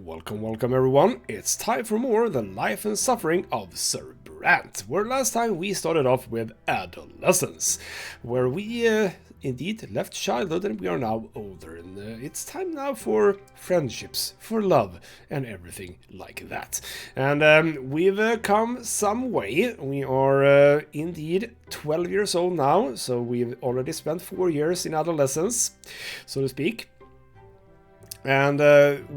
Welcome everyone, it's time for more The Life and Suffering of Sir Brante, where last time we started off with adolescence, where we indeed left childhood and we are now older, and it's time now for friendships, for love, and everything like that. And we've come some way. We are indeed 12 years old now, so we've already spent 4 years in adolescence, so to speak. And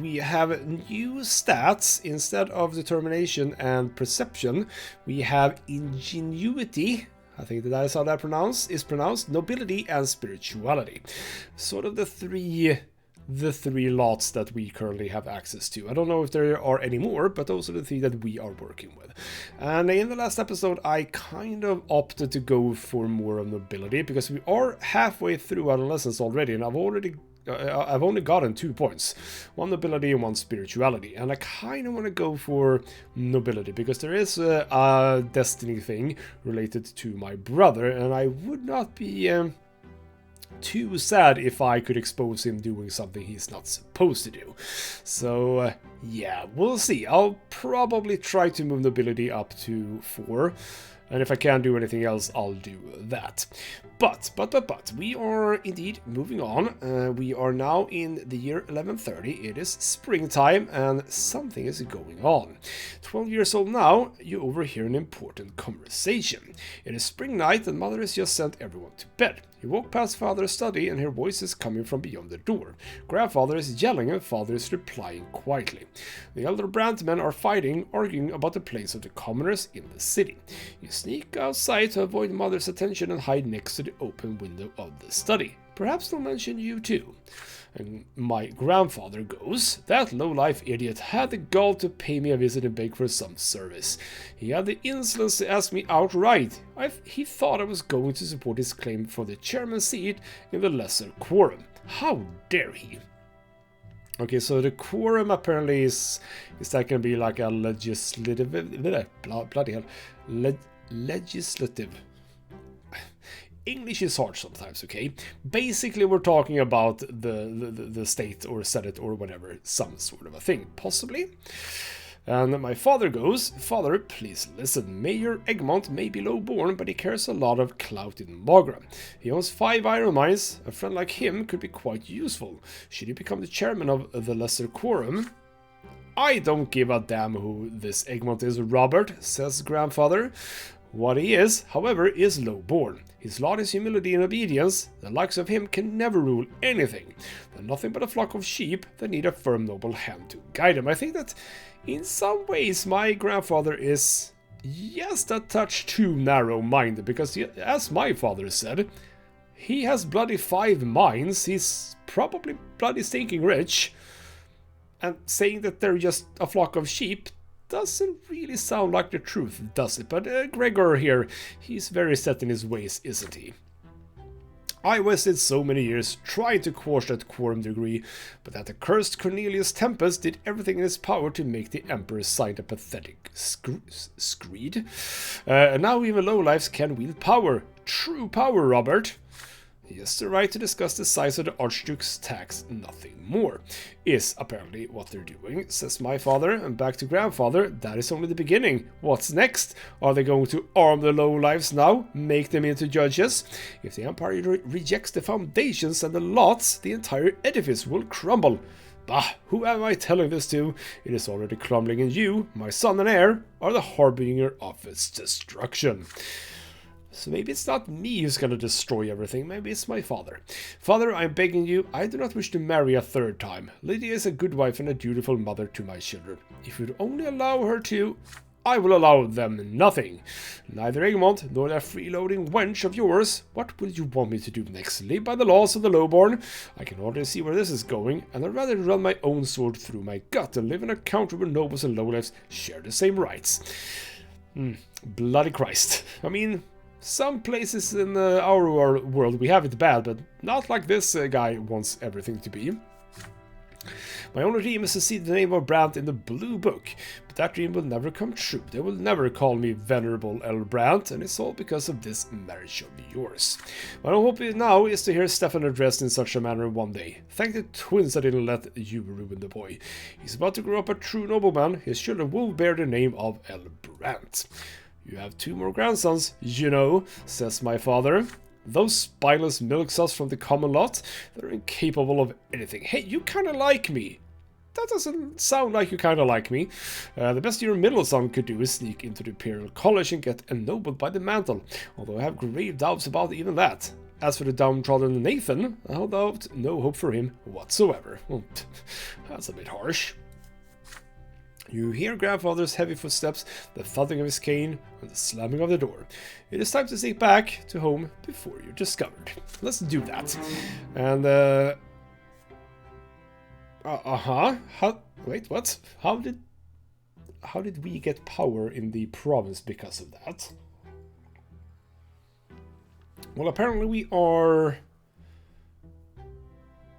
we have new stats. Instead of determination and perception, we have ingenuity. I think that is how that is pronounced. Nobility and spirituality. Sort of the three lots that we currently have access to. I don't know if there are any more, but those are the three that we are working with. And in the last episode, I kind of opted to go for more of nobility because we are halfway through adolescence already, and I've only gotten 2 points, one nobility and one spirituality, and I kind of want to go for nobility because there is a destiny thing related to my brother, and I would not be too sad if I could expose him doing something he's not supposed to do. So yeah, we'll see. I'll probably try to move nobility up to 4. And if I can't do anything else, I'll do that. But, we are indeed moving on. We are now in the year 1130. It is springtime and something is going on. 12 years old now, you overhear an important conversation. It is spring night and Mother has just sent everyone to bed. You walk past Father's study and hear voices coming from beyond the door. Grandfather is yelling and Father is replying quietly. The elder Brante men are fighting, arguing about the place of the commoners in the city. You sneak outside to avoid Mother's attention and hide next to the open window of the study. Perhaps they'll mention you too. And my grandfather goes, "That low-life idiot had the gall to pay me a visit and beg for some service. He had the insolence to ask me outright. He thought I was going to support his claim for the chairman's seat in the lesser quorum. How dare he?" Okay, so the quorum apparently is that going to be like a legislative, bloody hell, legislative. English is hard sometimes, okay? Basically, we're talking about the state or senate or whatever, some sort of a thing, possibly. And my father goes, "Father, please listen. Mayor Egmont may be low-born, but he cares a lot of clout in Magra. He owns 5 iron mines. A friend like him could be quite useful. Should he become the chairman of the lesser quorum?" "I don't give a damn who this Egmont is, Robert," says grandfather. "What he is, however, is low-born. His lot is humility and obedience. The likes of him can never rule anything. They're nothing but a flock of sheep that need a firm, noble hand to guide them." I think that in some ways my grandfather is just a touch too narrow-minded, because as my father said, he has bloody 5 mines, he's probably bloody stinking rich, and saying that they're just a flock of sheep doesn't really sound like the truth, does it? But Gregor here, he's very set in his ways, isn't he? "I wasted so many years trying to quash that quorum degree, but that accursed Cornelius Tempest did everything in his power to make the Emperor sign a pathetic screed. And now even lowlifes can wield power. True power, Robert. He has the right to discuss the size of the Archduke's tax, nothing more," is apparently what they're doing, says my father. And back to grandfather, "That is only the beginning. What's next? Are they going to arm the lowlifes now? Make them into judges? If the Empire rejects the foundations and the lots, the entire edifice will crumble. Bah, who am I telling this to? It is already crumbling, and you, my son and heir, are the harbinger of its destruction." So maybe it's not me who's gonna destroy everything, maybe it's my father. "Father, I'm begging you, I do not wish to marry a 3rd time. Lydia is a good wife and a dutiful mother to my children. If you'd only allow her to, I will allow them nothing. Neither Egmont nor that freeloading wench of yours. What will you want me to do next? Live by the laws of the lowborn? I can already see where this is going, and I'd rather run my own sword through my gut than live in a country where nobles and lowlifes share the same rights." Bloody Christ. I mean, some places in our world we have it bad, but not like this guy wants everything to be. My only dream is to see the name of Brante in the blue book, but that dream will never come true. They will never call me Venerable L. Brante, and it's all because of this marriage of yours. My only hope now is to hear Stefan addressed in such a manner one day. Thank the twins that didn't let you ruin the boy. He's about to grow up a true nobleman. His children will bear the name of L. Brante. You have 2 more grandsons, you know, says my father. Those spineless milksops from the common lot, they're incapable of anything. Hey, you kinda like me. That doesn't sound like you kinda like me. The best your middle son could do is sneak into the Imperial College and get ennobled by the mantle, although I have grave doubts about even that. As for the downtrodden Nathan, I hold out no hope for him whatsoever. Well, that's a bit harsh. You hear grandfather's heavy footsteps, the thudding of his cane, and the slamming of the door. It is time to sneak back to home before you're discovered. Let's do that. And, wait, what? How did we get power in the province because of that? Well, apparently we are...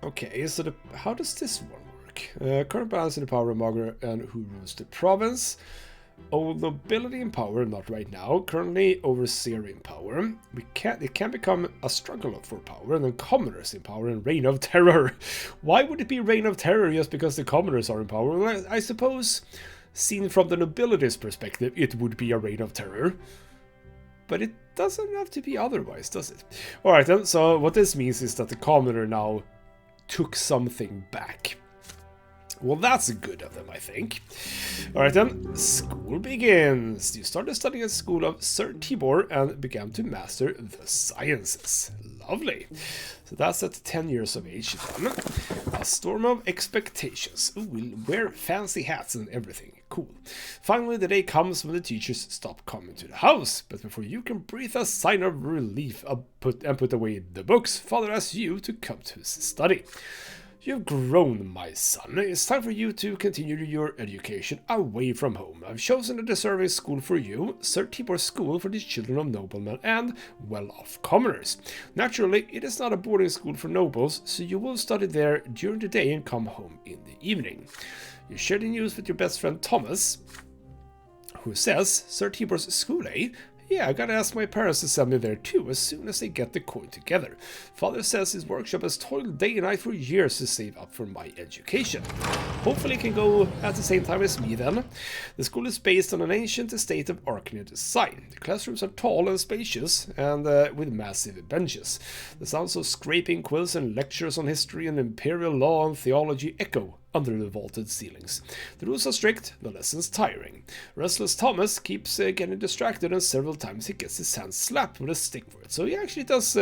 Okay, so how does this one work? Current balance in the power of Margaret and who rules the province. Old nobility in power, not right now. Currently overseer in power. It can become a struggle for power, and then commoners in power and reign of terror. Why would it be reign of terror just because the commoners are in power? Well, I suppose, seen from the nobility's perspective, it would be a reign of terror. But it doesn't have to be otherwise, does it? Alright then, so what this means is that the commoner now took something back. Well, that's good of them, I think. Alright then, school begins. You started studying at the school of Sir Tibor and began to master the sciences. Lovely. So that's at 10 years of age then. A storm of expectations. Ooh, we'll wear fancy hats and everything. Cool. Finally, the day comes when the teachers stop coming to the house. But before you can breathe a sign of relief and put away the books, Father asks you to come to his study. You've grown, my son. It's time for you to continue your education away from home. I've chosen a deserving school for you, Sir Tibor's school for the children of noblemen and well-off commoners. Naturally, it is not a boarding school for nobles, so you will study there during the day and come home in the evening. You share the news with your best friend Thomas, who says, Sir Tibor's school, eh? Yeah, I gotta ask my parents to send me there too, as soon as they get the coin together. Father says his workshop has toiled day and night for years to save up for my education. Hopefully it can go at the same time as me then. The school is based on an ancient estate of Arcane design. The classrooms are tall and spacious, and with massive benches. The sounds of scraping quills and lectures on history and imperial law and theology echo under the vaulted ceilings. The rules are strict, the lessons tiring. Restless Thomas keeps getting distracted, and several times he gets his hand slapped with a stick for it. So he actually does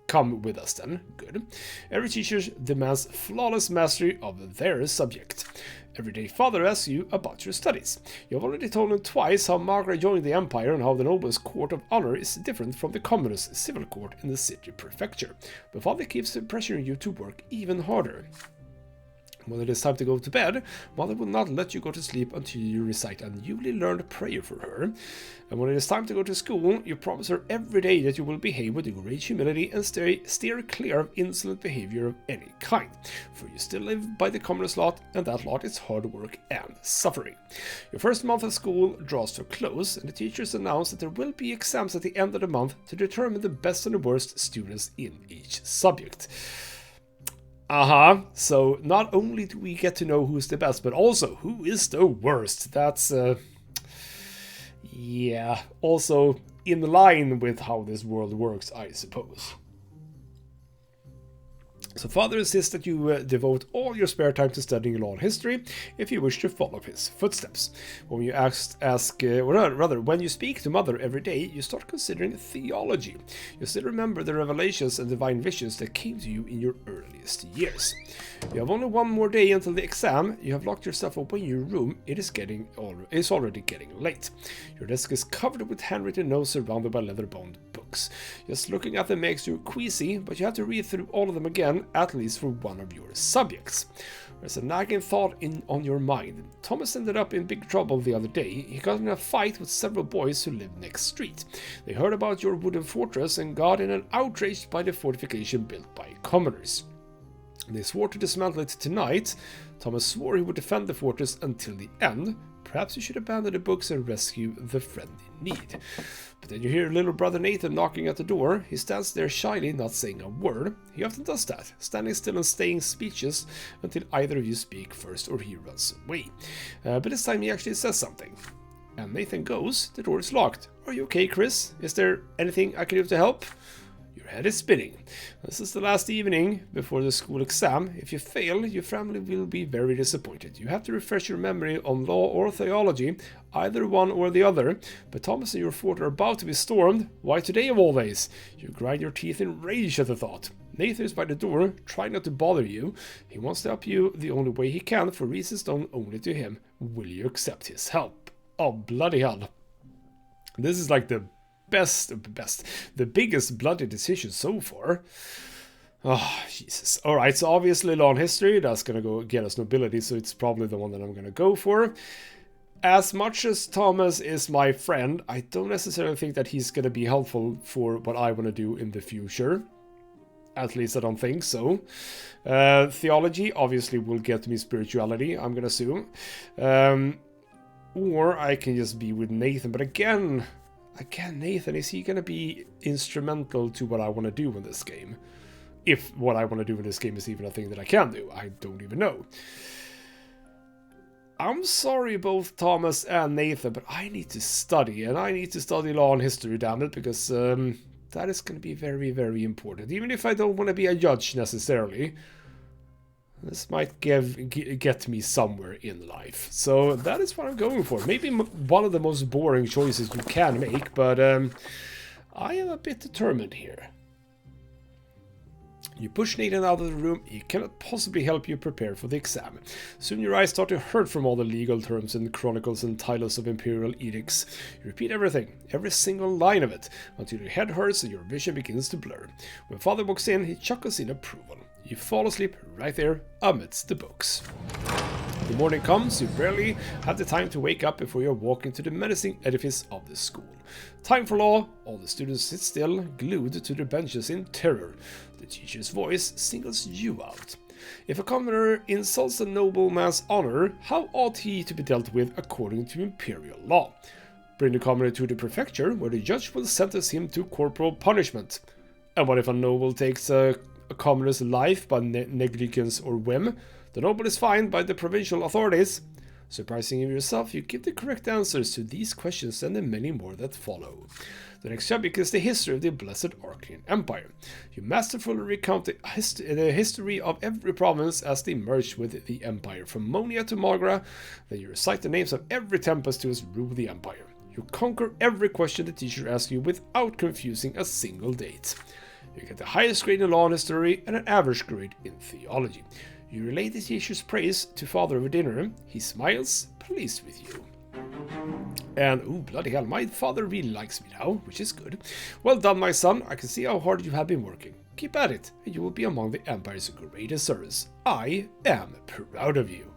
come with us then. Good. Every teacher demands flawless mastery of their subject. Every day Father asks you about your studies. You have already told him twice how Margaret joined the Empire and how the nobles' court of honor is different from the commoners' civil court in the city prefecture. But Father keeps pressuring you to work even harder. When it is time to go to bed, Mother will not let you go to sleep until you recite a newly learned prayer for her. And when it is time to go to school, you promise her every day that you will behave with great humility and steer clear of insolent behavior of any kind. For you still live by the commoner's lot, and that lot is hard work and suffering. Your first month of school draws to a close, and the teachers announce that there will be exams at the end of the month to determine the best and the worst students in each subject. So not only do we get to know who's the best, but also who is the worst. That's, yeah, also in line with how this world works, I suppose. So Father insists that you devote all your spare time to studying law and history if you wish to follow his footsteps. When you when you speak to Mother every day, you start considering theology. You still remember the revelations and divine visions that came to you in your earliest years. You have only one more day until the exam. You have locked yourself away in your room. It is already getting late. Your desk is covered with handwritten notes surrounded by leather-bound books. Just looking at them makes you queasy, but you have to read through all of them again, at least for one of your subjects. There's a nagging thought on your mind. Thomas ended up in big trouble the other day. He got in a fight with several boys who lived next street. They heard about your wooden fortress and got in an outrage by the fortification built by commoners. They swore to dismantle it tonight. Thomas swore he would defend the fortress until the end. Perhaps you should abandon the books and rescue the friend in need. But then you hear little brother Nathan knocking at the door. He stands there shyly, not saying a word. He often does that, standing still and staying speechless until either of you speak first or he runs away. But this time he actually says something. And Nathan goes. The door is locked. Are you okay, Chris? Is there anything I can do to help? Your head is spinning. This is the last evening before the school exam. If you fail, your family will be very disappointed. You have to refresh your memory on law or theology, either one or the other. But Thomas and your fort are about to be stormed. Why today of all days? You grind your teeth in rage at the thought. Nathan is by the door, trying not to bother you. He wants to help you the only way he can, for reasons known only to him. Will you accept his help? Oh, bloody hell. This is like the biggest bloody decision so far. Oh, Jesus. Alright, so obviously law and history, that's gonna go get us nobility, so it's probably the one that I'm gonna go for. As much as Thomas is my friend, I don't necessarily think that he's gonna be helpful for what I want to do in the future. At least I don't think so. Theology obviously will get me spirituality, I'm gonna assume. Or I can just be with Nathan, but again, Nathan, is he going to be instrumental to what I want to do in this game? If what I want to do in this game is even a thing that I can do, I don't even know. I'm sorry, both Thomas and Nathan, but I need to study, and I need to study law and history, damn it, because that is going to be very, very important. Even if I don't want to be a judge necessarily, this might get me somewhere in life. So that is what I'm going for. Maybe one of the most boring choices you can make, but I am a bit determined here. You push Nathan out of the room. He cannot possibly help you prepare for the exam. Soon your eyes start to hurt from all the legal terms and chronicles and titles of imperial edicts. You repeat everything, every single line of it, until your head hurts and your vision begins to blur. When Father walks in, he chuckles in approval. You fall asleep right there amidst the books. The morning comes, you barely have the time to wake up before you're walking to the menacing edifice of the school. Time for law, all the students sit still, glued to their benches in terror. The teacher's voice singles you out. If a commoner insults a nobleman's honor, how ought he to be dealt with according to imperial law? Bring the commoner to the prefecture, where the judge will sentence him to corporal punishment. And what if a noble takes a commoner's life by negligence or whim? The noble is fined by the provincial authorities. Surprising yourself, you give the correct answers to these questions and the many more that follow. The next topic is the history of the Blessed Archean Empire. You masterfully recount the history of every province as they merged with the empire, from Monia to Magra. Then you recite the names of every tempest who has ruled the empire. You conquer every question the teacher asks you without confusing a single date. You get the highest grade in law and history and an average grade in theology. You relay the teacher's praise to Father over dinner. He smiles, pleased with you. And, ooh, bloody hell, my father really likes me now, which is good. Well done, my son. I can see how hard you have been working. Keep at it, and you will be among the Empire's greatest servants. I am proud of you.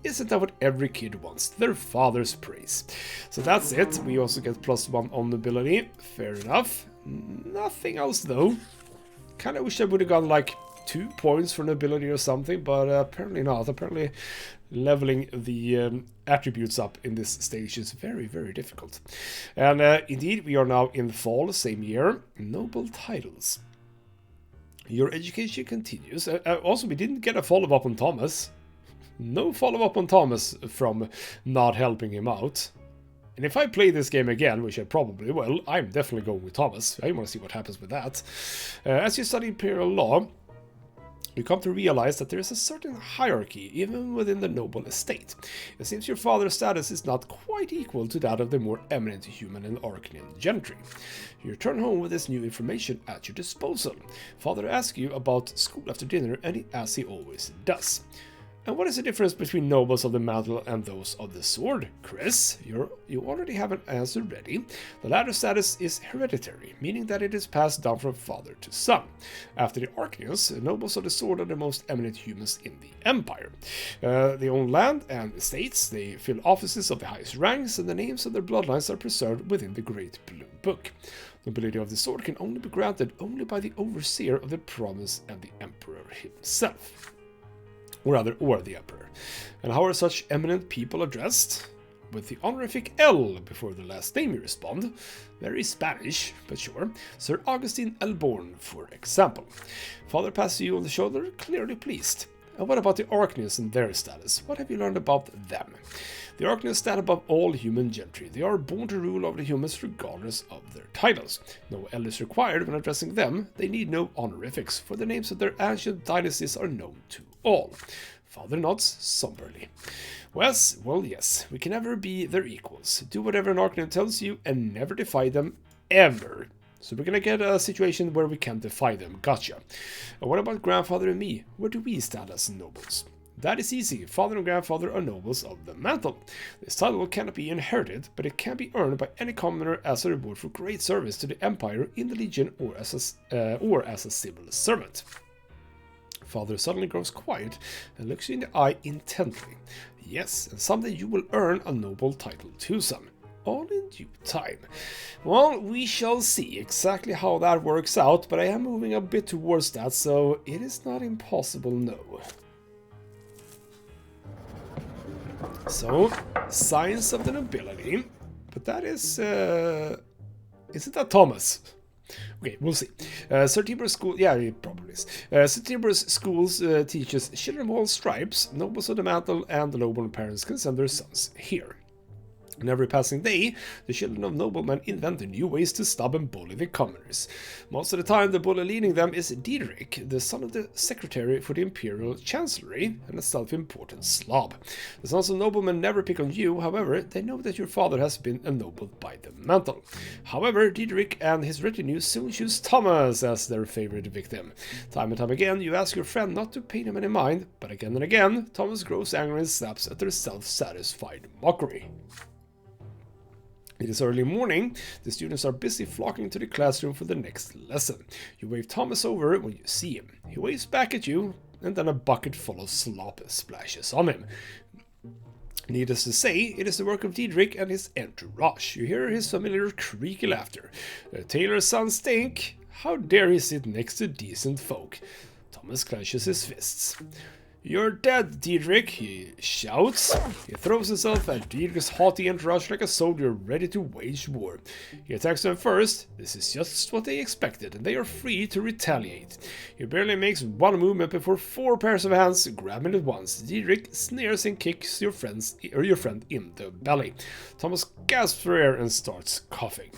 Isn't that what every kid wants? Their father's praise. So that's it. We also get +1 on nobility. Fair enough. Nothing else, though. Kind of wish I would have gotten, like, 2 points for nobility or something, but apparently not. Apparently leveling the attributes up in this stage is very, very difficult. And indeed, we are now in the fall, same year. Noble titles. Your education continues. Also, we didn't get a follow-up on Thomas. No follow-up on Thomas from not helping him out. And if I play this game again, which I probably will, I'm definitely going with Thomas. I want to see what happens with that. As you study imperial law, you come to realize that there is a certain hierarchy even within the noble estate. It seems your father's status is not quite equal to that of the more eminent human and Arcanian gentry. You return home with this new information at your disposal. Father asks you about school after dinner, and as he always does. And what is the difference between nobles of the mantle and those of the sword, Chris? You already have an answer ready. The latter status is hereditary, meaning that it is passed down from father to son. After the Archnians, nobles of the sword are the most eminent humans in the Empire. They own land and estates, they fill offices of the highest ranks, and the names of their bloodlines are preserved within the Great Blue Book. Nobility of the sword can only be granted only by the overseer of the province and the emperor himself. Or the emperor. And how are such eminent people addressed? With the honorific L before the last name, you respond. Very Spanish, but sure. Sir Augustine Elborn, for example. Father passes you on the shoulder, clearly pleased. And what about the Archnians and their status? What have you learned about them? The Archnians stand above all human gentry. They are born to rule over the humans regardless of their titles. No L is required when addressing them. They need no honorifics, for the names of their ancient dynasties are known to all. Father nods somberly. Well, yes, we can never be their equals. Do whatever an Archnian tells you and never defy them, ever. So we're gonna get a situation where we can defy them. Gotcha. And what about grandfather and me? Where do we stand as nobles? That is easy. Father and grandfather are nobles of the mantle. This title cannot be inherited, but it can be earned by any commoner as a reward for great service to the Empire in the Legion or as a civil servant. Father suddenly grows quiet and looks you in the eye intently. Yes, and someday you will earn a noble title too, son. All in due time. Well, we shall see exactly how that works out, but I am moving a bit towards that, so it is not impossible, no. So, signs of the nobility, but that is, isn't that Thomas? Okay, we'll see. Sir Tibor's school, yeah, it probably is. Sir Tibor's schools teaches children of all stripes, nobles of the mantle, and the lowborn parents can send their sons here. In every passing day, the children of noblemen invent new ways to stab and bully the commoners. Most of the time, the bully leading them is Diederik, the son of the secretary for the imperial chancellery, and a self-important Slav. The sons of noblemen never pick on you, however, they know that your father has been ennobled by the mantle. However, Diederik and his retinue soon choose Thomas as their favorite victim. Time and time again, you ask your friend not to pay them any mind, but again and again, Thomas grows angry and snaps at their self-satisfied mockery. It is early morning. The students are busy flocking to the classroom for the next lesson. You wave Thomas over when you see him. He waves back at you, and then a bucket full of slop splashes on him. Needless to say, it is the work of Diederik and his entourage. You hear his familiar creaky laughter. Taylor's son stink. How dare he sit next to decent folk? Thomas clenches his fists. You're dead, Diederik, he shouts. He throws himself at Diederik's haughty entourage like a soldier ready to wage war. He attacks them first. This is just what they expected, and they are free to retaliate. He barely makes one movement before 4 pairs of hands grab him at once. Diederik sneers and kicks your friend in the belly. Thomas gasps for air and starts coughing.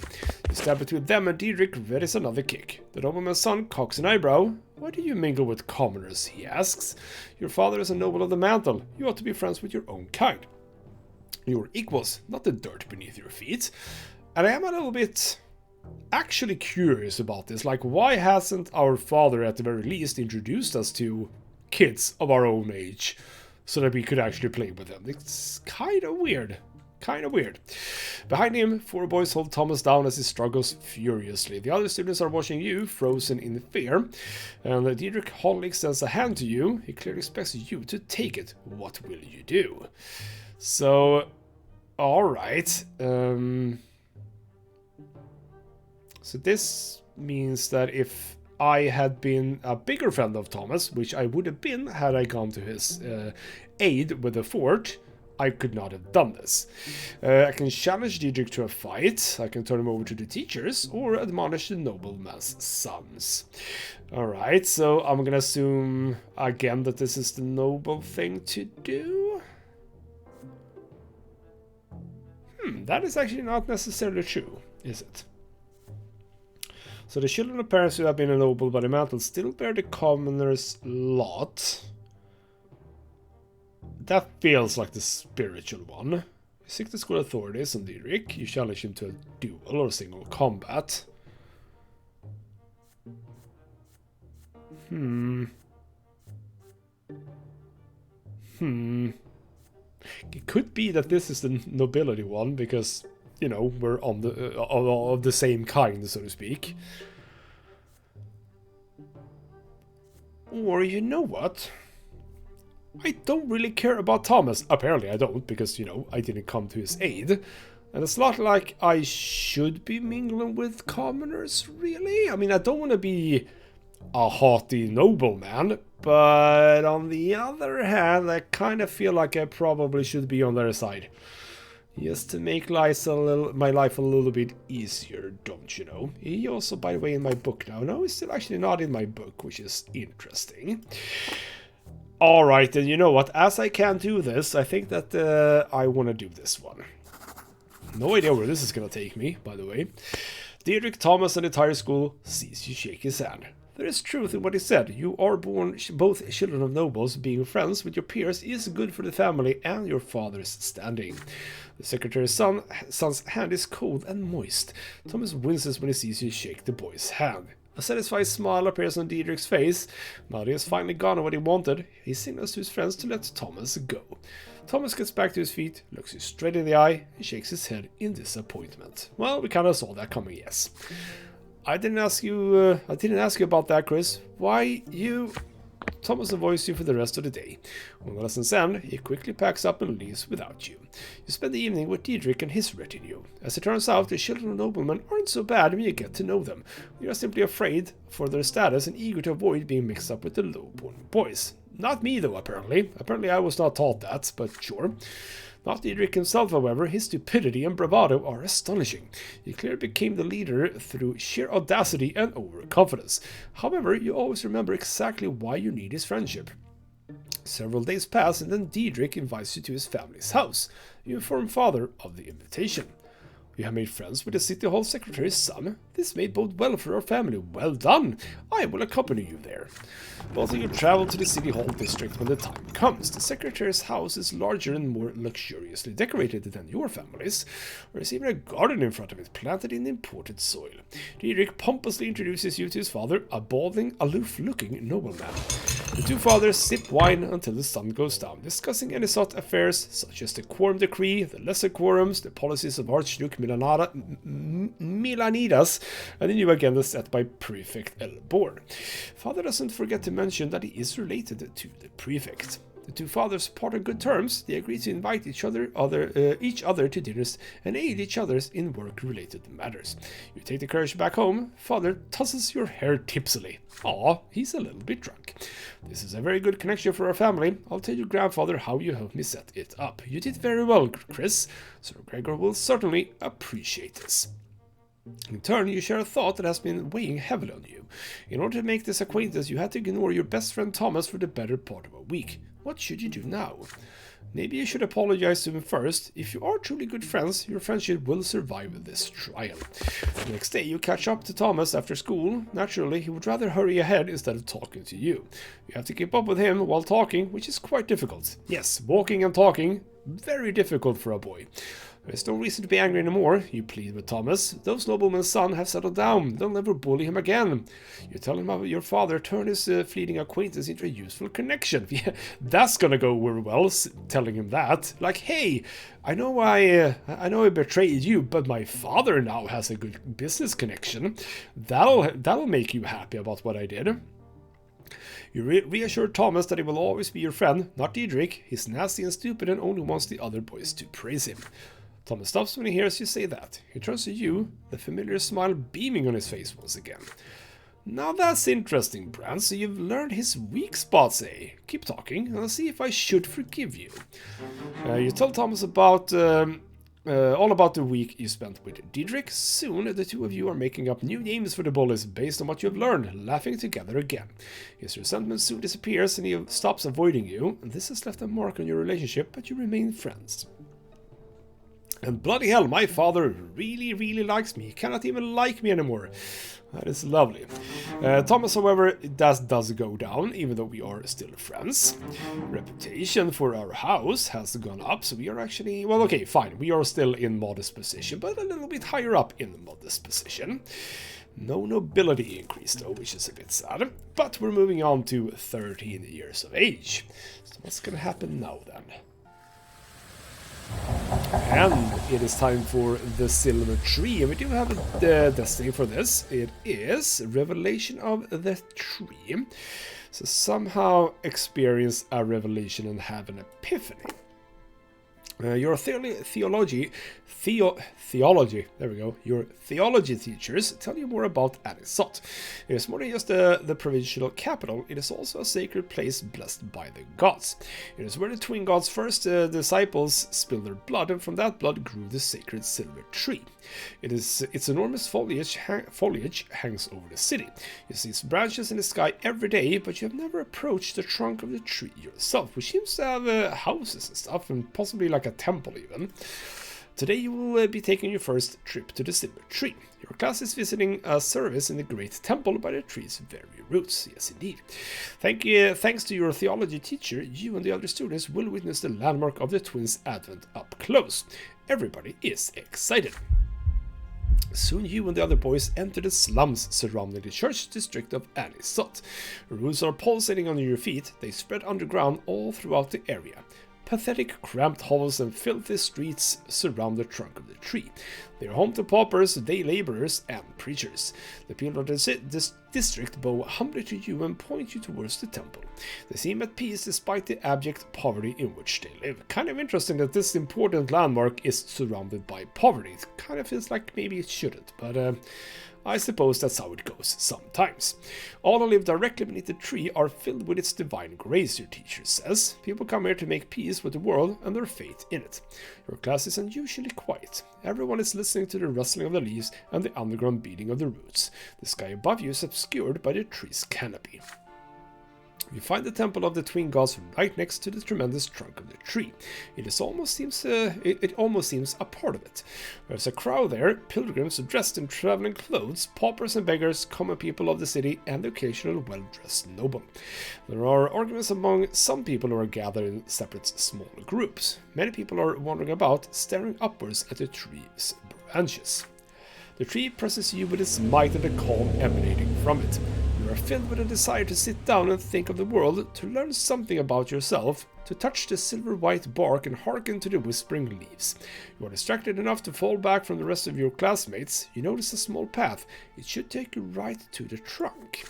You stab between them and Diederik readies another kick. The nobleman's son cocks an eyebrow. Why do you mingle with commoners, he asks. Your father is a noble of the mantle. You ought to be friends with your own kind. You're equals, not the dirt beneath your feet. And I am a little bit actually curious about this. Like, why hasn't our father at the very least introduced us to kids of our own age so that we could actually play with them? It's kind of weird. Behind him, 4 boys hold Thomas down as he struggles furiously. The other students are watching you, frozen in fear. And Diederik Holl extends a hand to you. He clearly expects you to take it. What will you do? So, alright. So this means that if I had been a bigger friend of Thomas, which I would have been had I gone to his aid with the fort, I could not have done this. I can challenge Diederik to a fight, I can turn him over to the teachers, or admonish the nobleman's sons. Alright, so I'm gonna assume again that this is the noble thing to do. That is actually not necessarily true, is it? So the children of parents who have been ennobled by the mantle still bear the commoner's lot. That feels like the spiritual one. You seek the school authorities on Diederik. You challenge him to a duel or single combat. It could be that this is the nobility one, because, you know, we're on the of the same kind, so to speak. Or, you know what? I don't really care about Thomas. Apparently I don't, because, you know, I didn't come to his aid. And it's not like I should be mingling with commoners, really. I mean, I don't want to be a haughty nobleman, but on the other hand, I kind of feel like I probably should be on their side. Just to make my life a little bit easier, don't you know? He also, by the way, in my book now. No, he's still actually not in my book, which is interesting. Alright, then you know what? As I can't do this, I think that I want to do this one. No idea where this is going to take me, by the way. Diedrich, Thomas, and the entire school sees you shake his hand. There is truth in what he said. You are born both children of nobles. Being friends with your peers is good for the family and your father's standing. The secretary's son's hand is cold and moist. Thomas winces when he sees you shake the boy's hand. A satisfied smile appears on Diedrich's face. Now that he has finally gotten what he wanted, he signals to his friends to let Thomas go. Thomas gets back to his feet, looks you straight in the eye, and shakes his head in disappointment. Well, we kind of saw that coming, yes. I didn't ask you about that, Chris. Why you... Thomas avoids you for the rest of the day. When the lessons end, he quickly packs up and leaves without you. You spend the evening with Diedrich and his retinue. As it turns out, the children of noblemen aren't so bad when you get to know them. You are simply afraid for their status and eager to avoid being mixed up with the low-born boys. Not me, though, apparently. Apparently I was not taught that, but sure. Not Diedrich himself, however. His stupidity and bravado are astonishing. He clearly became the leader through sheer audacity and overconfidence. However, you always remember exactly why you need his friendship. Several days pass, and then Diedrich invites you to his family's house. You inform father of the invitation. You have made friends with the City Hall Secretary's son. This may bode well for our family. Well done! I will accompany you there. Both of you travel to the City Hall district when the time comes. The Secretary's house is larger and more luxuriously decorated than your family's. There is even a garden in front of it, planted in imported soil. Diedrich pompously introduces you to his father, a balding, aloof-looking nobleman. The two fathers sip wine until the sun goes down, discussing any sort of affairs such as the quorum decree, the lesser quorums, the policies of Archduke Milanidas, and the new agenda set by Prefect Elborn. Father doesn't forget to mention that he is related to the prefect. The two fathers part on good terms. They agree to invite each other to dinners and aid each other in work-related matters. You take the carriage back home. Father tosses your hair tipsily. Aw, he's a little bit drunk. This is a very good connection for our family. I'll tell your grandfather how you helped me set it up. You did very well, Chris. Sir Gregor will certainly appreciate this. In turn, you share a thought that has been weighing heavily on you. In order to make this acquaintance, you had to ignore your best friend Thomas for the better part of a week. What should you do now? Maybe you should apologize to him first. If you are truly good friends, your friendship will survive this trial. The next day, you catch up to Thomas after school. Naturally, he would rather hurry ahead instead of talking to you. You have to keep up with him while talking, which is quite difficult. Yes, walking and talking, very difficult for a boy. There's no reason to be angry anymore, you plead with Thomas. Those noblemen's sons have settled down. They'll never bully him again. You tell him how your father turned his fleeting acquaintance into a useful connection. Yeah, that's gonna go very well, telling him that. Like, hey, I know I betrayed you, but my father now has a good business connection. That'll make you happy about what I did. You reassure Thomas that he will always be your friend, not Diedrich. He's nasty and stupid and only wants the other boys to praise him. Thomas stops when he hears you say that. He turns to you, the familiar smile beaming on his face once again. Now that's interesting, Brante. So you've learned his weak spots, eh? Keep talking, and I'll see if I should forgive you. You tell Thomas about all about the week you spent with Diedrich. Soon, the two of you are making up new names for the bullies based on what you have learned, laughing together again. His resentment soon disappears, and he stops avoiding you. This has left a mark on your relationship, but you remain friends. And bloody hell, my father really likes me. He cannot even like me anymore. That is lovely. Thomas, however, does go down, even though we are still friends. Reputation for our house has gone up, so we are actually... Well, okay, fine. We are still in modest position, but a little bit higher up in the modest position. No nobility increase though, which is a bit sad. But we're moving on to 13 years of age. So what's gonna happen now then? And it is time for the Silver Tree, and we do have a destiny for this. It is Revelation of the Tree. So somehow experience a revelation and have an epiphany. Your theology, there we go. Your theology teachers tell you more about Anisot. It is more than just the provincial capital. It is also a sacred place blessed by the gods. It is where the twin gods' first disciples spilled their blood, and from that blood grew the sacred silver tree. Its enormous foliage hangs over the city. You see its branches in the sky every day, but you have never approached the trunk of the tree yourself, which seems to have houses and stuff, and possibly like a temple even. Today you will be taking your first trip to the Silver Tree. Your class is visiting a service in the Great Temple by the tree's very roots. Yes, indeed. Thanks to your theology teacher, you and the other students will witness the landmark of the twins' advent up close. Everybody is excited. Soon you and the other boys enter the slums surrounding the church district of Anisot. Ruins are pulsating under your feet. They spread underground all throughout the area. Pathetic, cramped hovels and filthy streets surround the trunk of the tree. They are home to paupers, day laborers, and preachers. The people of this district bow humbly to you and point you towards the temple. They seem at peace despite the abject poverty in which they live. Kind of interesting that this important landmark is surrounded by poverty. It kind of feels like maybe it shouldn't, but I suppose that's how it goes sometimes. All who live directly beneath the tree are filled with its divine grace, your teacher says. People come here to make peace with the world and their faith in it. Your class is unusually quiet. Everyone is listening to the rustling of the leaves and the underground beating of the roots. The sky above you is obscured by the tree's canopy. You find the temple of the twin gods right next to the tremendous trunk of the tree. It almost seems a part of it. There's a crowd there, pilgrims dressed in traveling clothes, paupers and beggars, common people of the city, and the occasional well-dressed noble. There are arguments among some people who are gathered in separate small groups. Many people are wandering about, staring upwards at the tree's branches. The tree presses you with its might and the calm emanating from it. You are filled with a desire to sit down and think of the world, to learn something about yourself, to touch the silver-white bark and hearken to the whispering leaves. You are distracted enough to fall back from the rest of your classmates. You notice a small path. It should take you right to the trunk.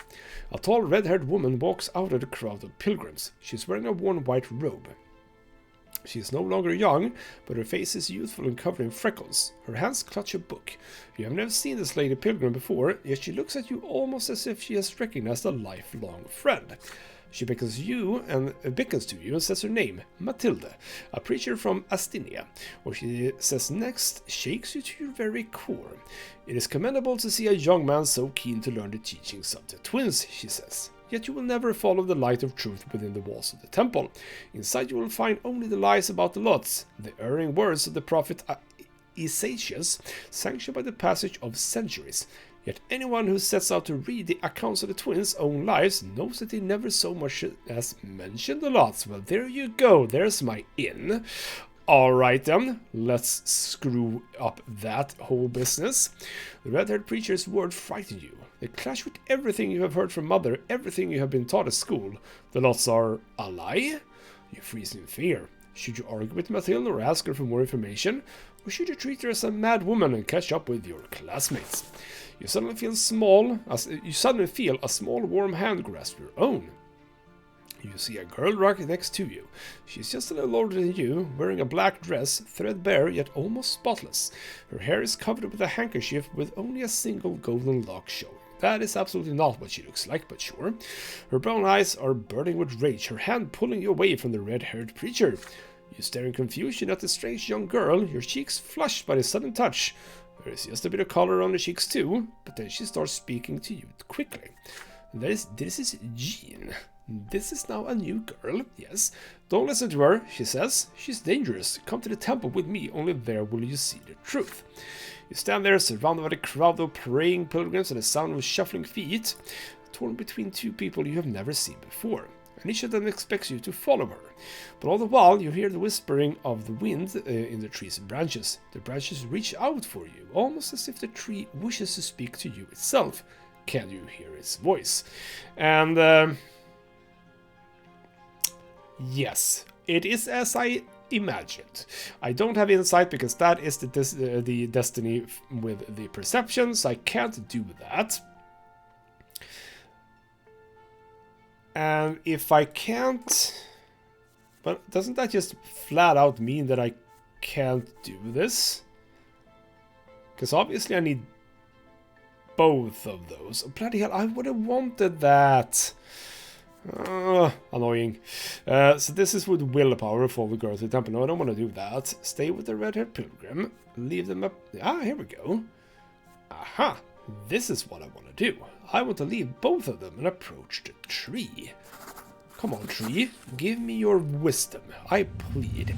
A tall red-haired woman walks out of the crowd of pilgrims. She is wearing a worn white robe. She is no longer young, but her face is youthful and covered in freckles. Her hands clutch a book. You have never seen this lady pilgrim before, yet she looks at you almost as if she has recognized a lifelong friend. She beckons to you and says her name, Matilda, a preacher from Astinia. What she says next shakes you to your very core. It is commendable to see a young man so keen to learn the teachings of the twins, she says. Yet you will never follow the light of truth within the walls of the temple. Inside you will find only the lies about the lots, the erring words of the prophet Isaias, sanctioned by the passage of centuries. Yet anyone who sets out to read the accounts of the twins' own lives knows that they never so much as mentioned the lots. Well, there you go, there's my in. Alright then, let's screw up that whole business. The red-haired preacher's words frighten you. They clash with everything you have heard from Mother, everything you have been taught at school. The lots are a lie? You freeze in fear. Should you argue with Mathilde or ask her for more information? Or should you treat her as a mad woman and catch up with your classmates? You suddenly feel a small warm hand grasp your own. You see a girl right next to you. She's just a little older than you, wearing a black dress, threadbare yet almost spotless. Her hair is covered with a handkerchief with only a single golden lock showing. That is absolutely not what she looks like, but sure. Her brown eyes are burning with rage, her hand pulling you away from the red-haired preacher. You stare in confusion at the strange young girl, your cheeks flushed by the sudden touch. There is just a bit of color on the cheeks too, but then she starts speaking to you quickly. This is Jean. This is now a new girl, yes. Don't listen to her, she says. She's dangerous. Come to the temple with me, only there will you see the truth. You stand there, surrounded by a crowd of praying pilgrims and the sound of shuffling feet, torn between two people you have never seen before. and each of them expects you to follow her. But all the while, you hear the whispering of the wind in the tree's branches. The branches reach out for you, almost as if the tree wishes to speak to you itself. Can you hear its voice? And yes, it is as I imagined. I don't have insight because that is the destiny with the perception, so I can't do that. And if I can't... But doesn't that just flat out mean that I can't do this? Because obviously I need both of those. Oh, bloody hell, I would have wanted that. Annoying. So this is with willpower for the girl to the temple. No, I don't want to do that. Stay with the red-haired pilgrim. Leave them up. Ah, here we go. Aha. This is what I want to do. I want to leave both of them and approach the tree. Come on, tree. Give me your wisdom. I plead.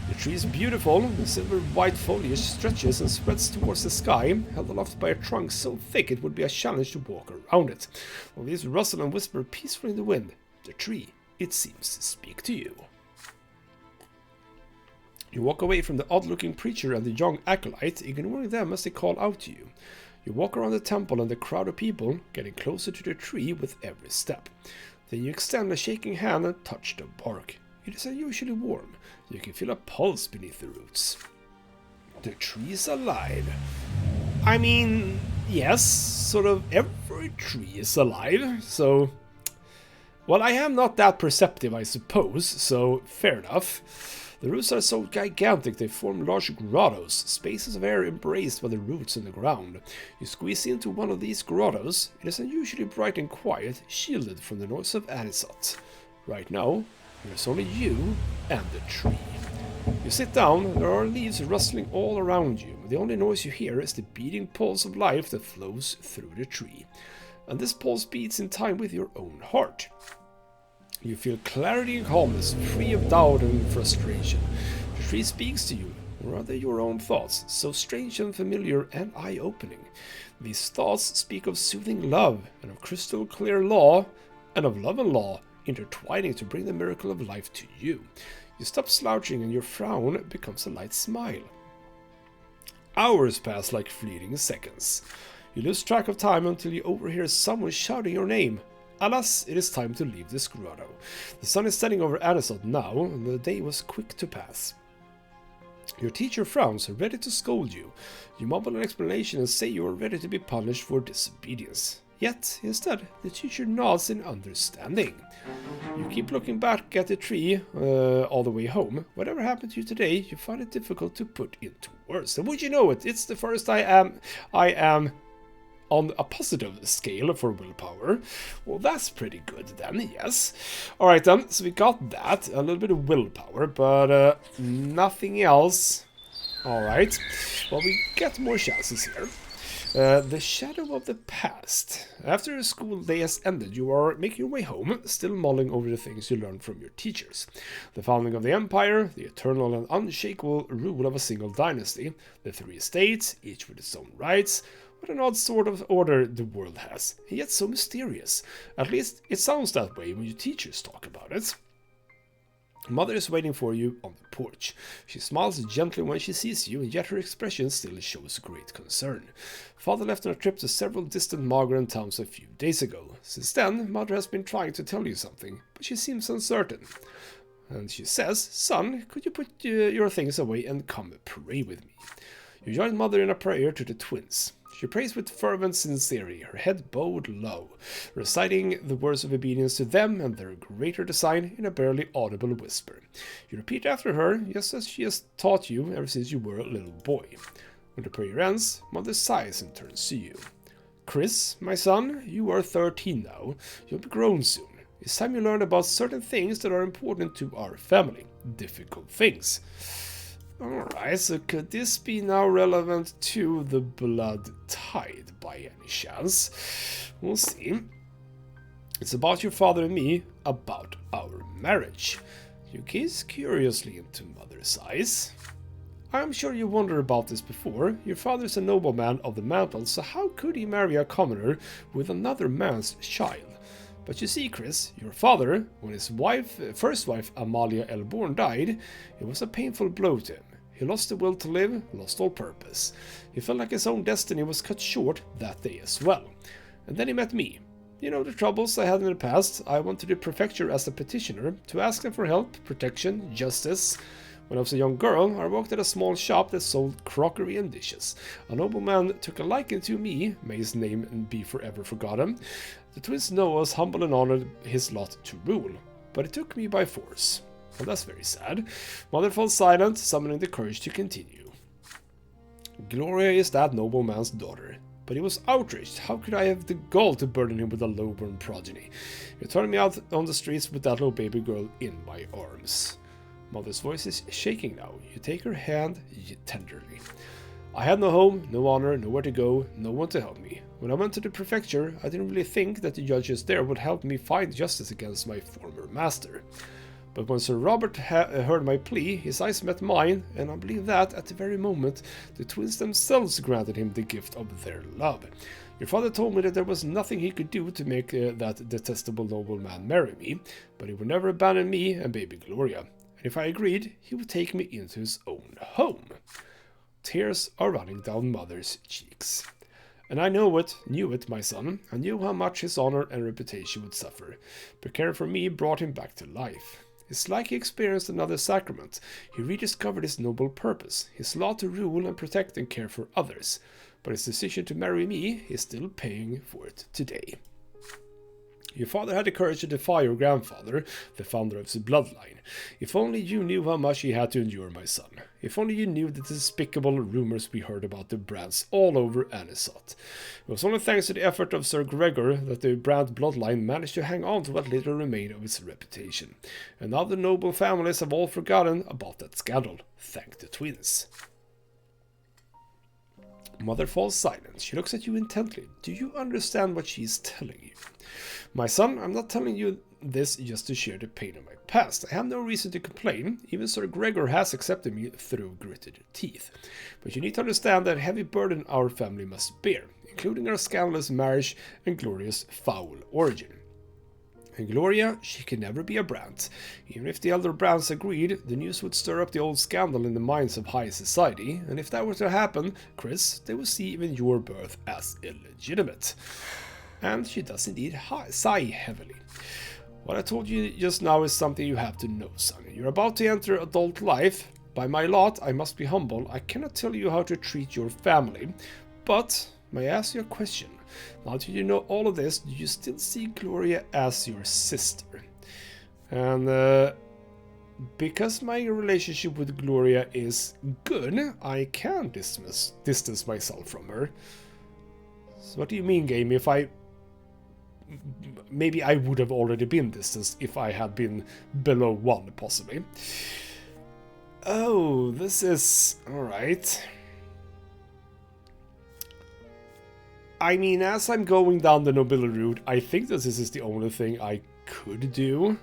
The tree is beautiful. The silver-white foliage stretches and spreads towards the sky, held aloft by a trunk so thick it would be a challenge to walk around it. While these rustle and whisper peacefully in the wind, the tree, it seems to speak to you. You walk away from the odd-looking preacher and the young acolyte, ignoring them as they call out to you. You walk around the temple and the crowd of people, getting closer to the tree with every step. Then you extend a shaking hand and touch the bark. It is unusually warm. You can feel a pulse beneath the roots. The tree is alive. I mean, yes, sort of every tree is alive, so... Well, I am not that perceptive, I suppose, so fair enough. The roots are so gigantic they form large grottos, spaces of air embraced by the roots in the ground. You squeeze into one of these grottos. It is unusually bright and quiet, shielded from the noise of Anisot. Right now, there's only you and the tree. You sit down, there are leaves rustling all around you. The only noise you hear is the beating pulse of life that flows through the tree. And this pulse beats in time with your own heart. You feel clarity and calmness, free of doubt and frustration. The tree speaks to you, or are they your own thoughts, so strange and familiar and eye-opening? These thoughts speak of soothing love, and of crystal clear law, and of love and law intertwining to bring the miracle of life to you. You stop slouching and your frown becomes a light smile. Hours pass like fleeting seconds. You lose track of time until you overhear someone shouting your name. Alas, it is time to leave this grotto. The sun is setting over Anisot now, and the day was quick to pass. Your teacher frowns, ready to scold you. You mumble an explanation and say you are ready to be punished for disobedience. Yet, instead, the teacher nods in understanding. You keep looking back at the tree all the way home. Whatever happened to you today, you find it difficult to put into words. And would you know it, it's the first I am on a positive scale for willpower. Well, that's pretty good then, yes. Alright then, so we got that, a little bit of willpower, but nothing else. Alright, well, we get more chances here. The shadow of the past. After the school day has ended, you are making your way home, still mulling over the things you learned from your teachers. The founding of the empire, the eternal and unshakable rule of a single dynasty, the 3 estates, each with its own rights. What an odd sort of order the world has, and yet so mysterious. At least it sounds that way when your teachers talk about it. Mother is waiting for you on the porch. She smiles gently when she sees you, and yet her expression still shows great concern. Father left on a trip to several distant Margaret towns a few days ago. Since then, Mother has been trying to tell you something, but she seems uncertain. And she says, "Son, could you put your things away and come pray with me?" You join Mother in a prayer to the twins. She prays with fervent sincerity, her head bowed low, reciting the words of obedience to them and their greater design in a barely audible whisper. You repeat after her, just as she has taught you ever since you were a little boy. When the prayer ends, Mother sighs and turns to you. "Chris, my son, you are 13 now. You'll be grown soon. It's time you learn about certain things that are important to our family. Difficult things." Alright, so could this be now relevant to the blood tide by any chance? We'll see. It's about your father and me, about our marriage. You gaze curiously into Mother's eyes. I'm sure you wondered about this before. Your father's a nobleman of the mantle, so how could he marry a commoner with another man's child? But you see, Chris, your father, when his first wife Amalia Elborn died, it was a painful blow to him. He lost the will to live, lost all purpose. He felt like his own destiny was cut short that day as well. And then he met me. You know the troubles I had in the past. I went to the prefecture as a petitioner to ask them for help, protection, justice. When I was a young girl, I worked at a small shop that sold crockery and dishes. A nobleman took a liking to me, may his name be forever forgotten. The twins know us humble and honored his lot to rule, but it took me by force. Well, that's very sad. Mother fell silent, summoning the courage to continue. Gloria is that nobleman's daughter. But he was outraged. How could I have the gall to burden him with a lowborn progeny? He turned me out on the streets with that little baby girl in my arms. Mother's voice is shaking now. You take her hand tenderly. I had no home, no honor, nowhere to go, no one to help me. When I went to the prefecture, I didn't really think that the judges there would help me find justice against my former master. But when Sir Robert heard my plea, his eyes met mine, and I believe that, at the very moment, the twins themselves granted him the gift of their love. Your father told me that there was nothing he could do to make that detestable nobleman marry me, but he would never abandon me and baby Gloria. And if I agreed, he would take me into his own home. Tears are running down Mother's cheeks. And I knew it, my son. I knew how much his honor and reputation would suffer. But caring for me brought him back to life. It's like he experienced another sacrament. He rediscovered his noble purpose, his law to rule and protect and care for others. But his decision to marry me is still paying for it today. Your father had the courage to defy your grandfather, the founder of the bloodline. If only you knew how much he had to endure, my son. If only you knew the despicable rumors we heard about the Brants all over Anisot. It was only thanks to the effort of Sir Gregor that the Brant bloodline managed to hang on to what little remained of its reputation. And now the noble families have all forgotten about that scandal. Thank the twins. Mother falls silent. She looks at you intently. Do you understand what she is telling you? My son, I'm not telling you this just to share the pain of my past. I have no reason to complain. Even Sir Gregor has accepted me through gritted teeth. But you need to understand that heavy burden our family must bear, including our scandalous marriage and Gloria's foul origin. And Gloria, she can never be a Brant. Even if the elder Brants agreed, the news would stir up the old scandal in the minds of high society, and if that were to happen, Chris, they would see even your birth as illegitimate. And she does indeed sigh heavily. What I told you just now is something you have to know, son. You're about to enter adult life. By my lot, I must be humble. I cannot tell you how to treat your family. But, may I ask you a question? Now that you know all of this, do you still see Gloria as your sister? And, because my relationship with Gloria is good, I can distance myself from her. So what do you mean, game? Maybe I would have already been distanced if I had been below 1, possibly. Oh, this is... alright. I mean, as I'm going down the nobility route, I think that this is the only thing I could do.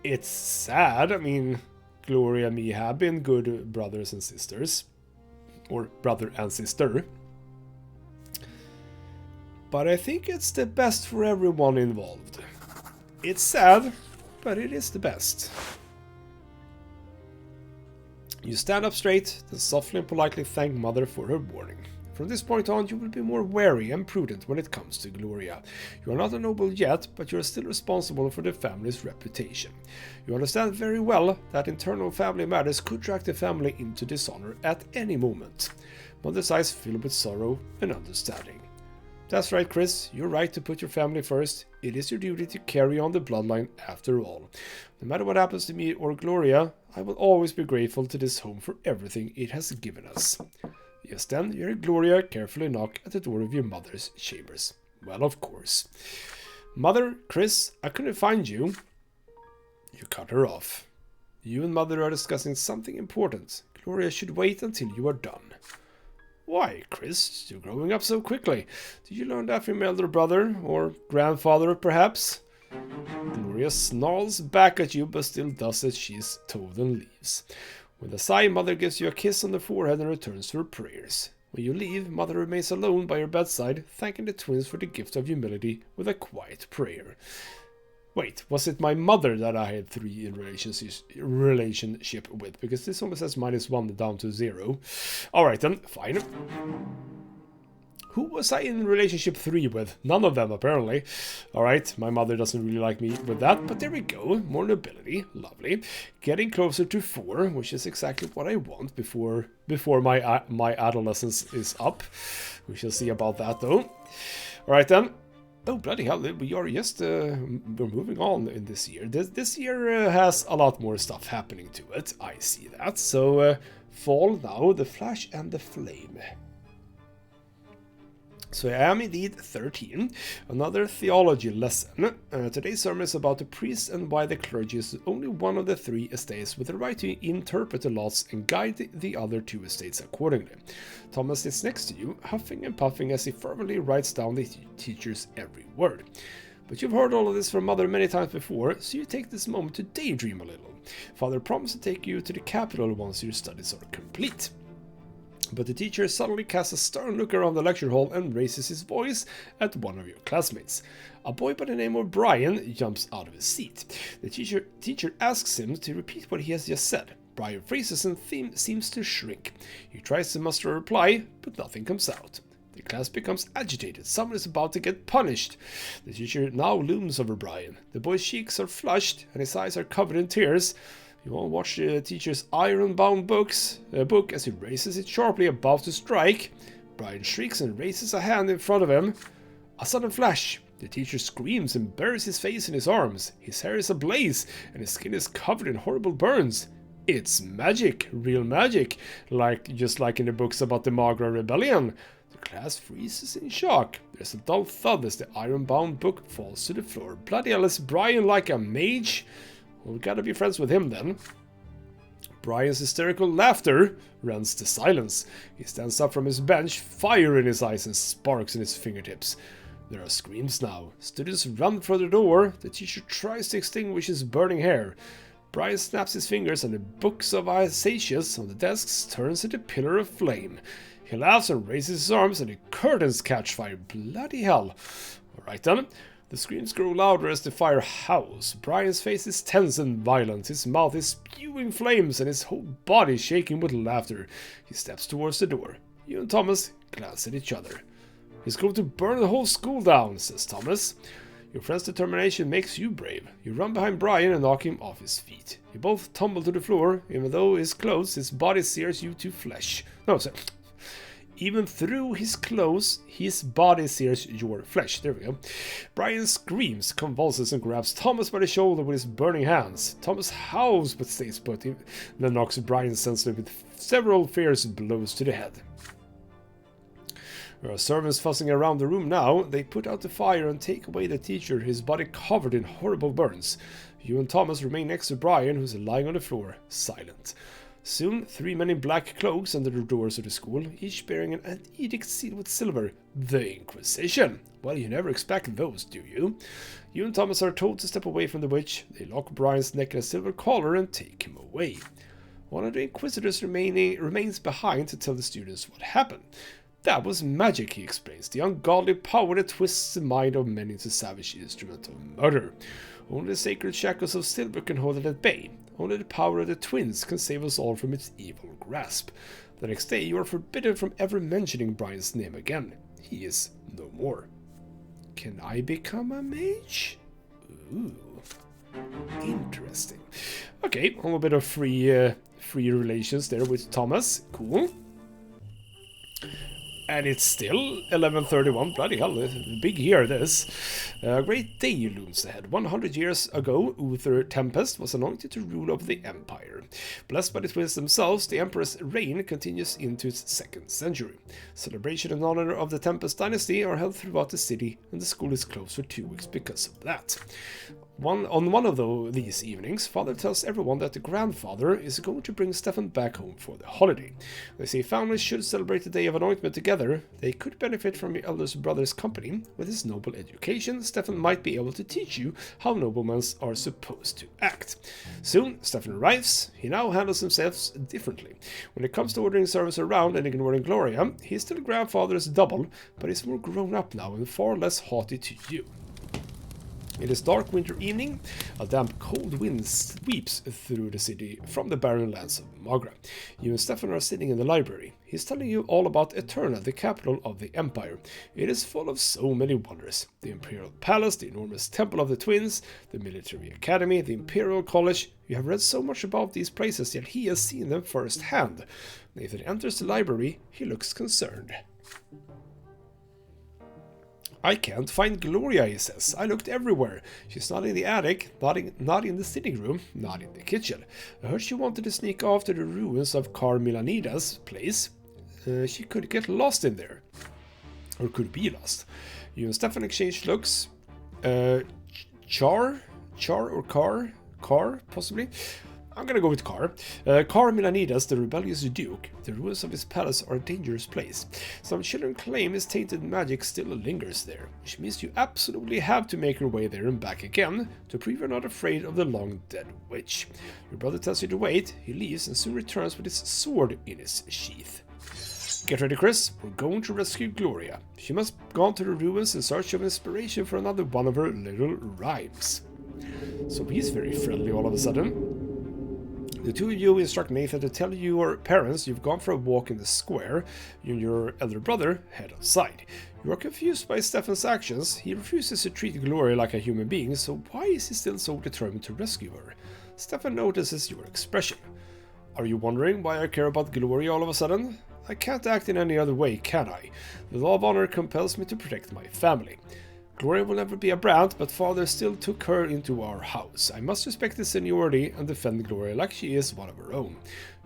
It's sad. I mean, Gloria and me have been good brothers and sisters. Or brother and sister. But I think it's the best for everyone involved. It's sad, but it is the best. You stand up straight, then softly and politely thank Mother for her warning. From this point on, you will be more wary and prudent when it comes to Gloria. You are not a noble yet, but you are still responsible for the family's reputation. You understand very well that internal family matters could drag the family into dishonor at any moment. Mother's eyes fill with sorrow and understanding. That's right, Chris. You're right to put your family first. It is your duty to carry on the bloodline after all. No matter what happens to me or Gloria, I will always be grateful to this home for everything it has given us. Just then, you hear Gloria carefully knock at the door of your mother's chambers. Well, of course. Mother, Chris, I couldn't find you. You cut her off. You and Mother are discussing something important. Gloria should wait until you are done. Why, Chris, you're growing up so quickly. Did you learn that from your elder brother, or grandfather, perhaps? Gloria snarls back at you, but still does as she is told and leaves. With a sigh, Mother gives you a kiss on the forehead and returns to her prayers. When you leave, Mother remains alone by your bedside, thanking the twins for the gift of humility with a quiet prayer. Wait, was it my mother that I had 3 in relationship with? Because this only says -1 down to 0. Alright then, fine. Who was I in relationship 3 with? None of them, apparently. Alright, my mother doesn't really like me with that, but there we go. More nobility, lovely. Getting closer to 4, which is exactly what I want before my adolescence is up. We shall see about that, though. Alright then. Oh, bloody hell, we are just, we're moving on in this year. This year has a lot more stuff happening to it, I see that. So, fall now, the flash and the flame. So I am indeed 13, another theology lesson. Today's sermon is about the priest and why the clergy is only one of the 3 estates with the right to interpret the laws and guide the other 2 estates accordingly. Thomas sits next to you, huffing and puffing as he fervently writes down the teacher's every word. But you've heard all of this from Mother many times before, so you take this moment to daydream a little. Father promised to take you to the capital once your studies are complete. But the teacher suddenly casts a stern look around the lecture hall and raises his voice at one of your classmates. A boy by the name of Brian jumps out of his seat. The teacher asks him to repeat what he has just said. Brian freezes and seems to shrink. He tries to muster a reply, but nothing comes out. The class becomes agitated. Someone is about to get punished. The teacher now looms over Brian. The boy's cheeks are flushed and his eyes are covered in tears. You all watch the teacher's iron-bound book as he raises it sharply, about to strike. Brian shrieks and raises a hand in front of him. A sudden flash. The teacher screams and buries his face in his arms. His hair is ablaze and his skin is covered in horrible burns. It's magic, real magic, just like in the books about the Magra Rebellion. The class freezes in shock. There's a dull thud as the iron-bound book falls to the floor. Bloody hell, is Brian like a mage? Well, we gotta be friends with him then. Brian's hysterical laughter rends the silence. He stands up from his bench, fire in his eyes and sparks in his fingertips. There are screams now. Students run for the door. The teacher tries to extinguish his burning hair. Brian snaps his fingers and the books of Isaias on the desks turns into a pillar of flame. He laughs and raises his arms and the curtains catch fire. Bloody hell. Alright then. The screams grow louder as the fire howls. Brian's face is tense and violent. His mouth is spewing flames and his whole body shaking with laughter. He steps towards the door. You and Thomas glance at each other. He's going to burn the whole school down, says Thomas. Your friend's determination makes you brave. You run behind Brian and knock him off his feet. You both tumble to the floor. Even though his clothes, his body sears you to flesh. No, sorry. Even through his clothes, his body sears your flesh. There we go. Brian screams, convulses, and grabs Thomas by the shoulder with his burning hands. Thomas howls but stays put, then knocks Brian senseless with several fierce blows to the head. There are servants fussing around the room now. They put out the fire and take away the teacher, his body covered in horrible burns. You and Thomas remain next to Brian, who's lying on the floor, silent. Soon, 3 men in black cloaks enter the doors of the school, each bearing an edict sealed with silver. The Inquisition! Well, you never expect those, do you? You and Thomas are told to step away from the witch. They lock Brian's neck in a silver collar and take him away. One of the Inquisitors remains behind to tell the students what happened. That was magic, he explains, the ungodly power that twists the mind of men into savage instrument of murder. Only the sacred shackles of silver can hold it at bay. Only the power of the twins can save us all from its evil grasp. The next day you are forbidden from ever mentioning Brian's name again. He is no more. Can I become a mage? Ooh. Interesting. Okay, a little bit of free relations there with Thomas. Cool. And it's still 11:31. Bloody hell, big year this. A great day looms ahead. 100 years ago, Uther Tempest was anointed to rule over the Empire. Blessed by the twins themselves, the Emperor's reign continues into its 2nd century. Celebration in honor of the Tempest dynasty are held throughout the city, and the school is closed for 2 weeks because of that. On one of these evenings, Father tells everyone that the grandfather is going to bring Stefan back home for the holiday. They say families should celebrate the day of anointment together, together, they could benefit from your eldest brother's company. With his noble education, Stefan might be able to teach you how noblemen are supposed to act. Soon, Stefan arrives. He now handles himself differently. When it comes to ordering service around and ignoring Gloria, he's still grandfather's double, but he's more grown up now and far less haughty to you. It is dark winter evening. A damp, cold wind sweeps through the city from the barren lands of Magra. You and Stefan are sitting in the library. He's telling you all about Eterna, the capital of the Empire. It is full of so many wonders. The Imperial Palace, the enormous Temple of the Twins, the Military Academy, the Imperial College. You have read so much about these places, yet he has seen them firsthand. Nathan enters the library. He looks concerned. I can't find Gloria, he says. I looked everywhere. She's not in the attic, not in the sitting room, not in the kitchen. I heard she wanted to sneak off to the ruins of Carmelanida's place. She could get lost in there. Or could be lost. You and Stefan exchange looks. Char or Car, possibly. I'm gonna go with Car. Carmelanidas, the rebellious duke. The ruins of his palace are a dangerous place. Some children claim his tainted magic still lingers there, which means you absolutely have to make your way there and back again to prove you're not afraid of the long-dead witch. Your brother tells you to wait, he leaves and soon returns with his sword in his sheath. Get ready, Chris. We're going to rescue Gloria. She must have gone to the ruins in search of inspiration for another one of her little rhymes. So he's very friendly all of a sudden. The two of you instruct Nathan to tell your parents you've gone for a walk in the square. You and your elder brother head outside. You are confused by Stefan's actions. He refuses to treat Gloria like a human being, so why is he still so determined to rescue her? Stefan notices your expression. Are you wondering why I care about Gloria all of a sudden? I can't act in any other way, can I? The law of honor compels me to protect my family. Gloria will never be a Brante, but father still took her into our house. I must respect his seniority and defend Gloria like she is one of her own.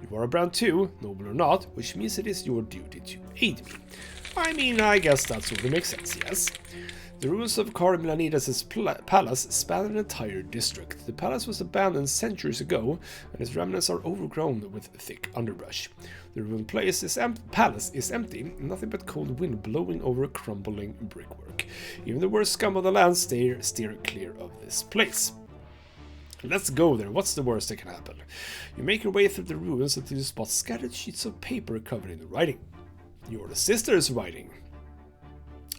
You are a Brante too, noble or not, which means it is your duty to aid me. I mean, I guess that sort of makes sense, yes. The ruins of Carmelanidas' palace span an entire district. The palace was abandoned centuries ago, and its remnants are overgrown with thick underbrush. The ruined palace is empty, nothing but cold wind blowing over crumbling brickwork. Even the worst scum of the land steer clear of this place. Let's go there, what's the worst that can happen? You make your way through the ruins until you spot scattered sheets of paper covered in writing. Your sister's writing.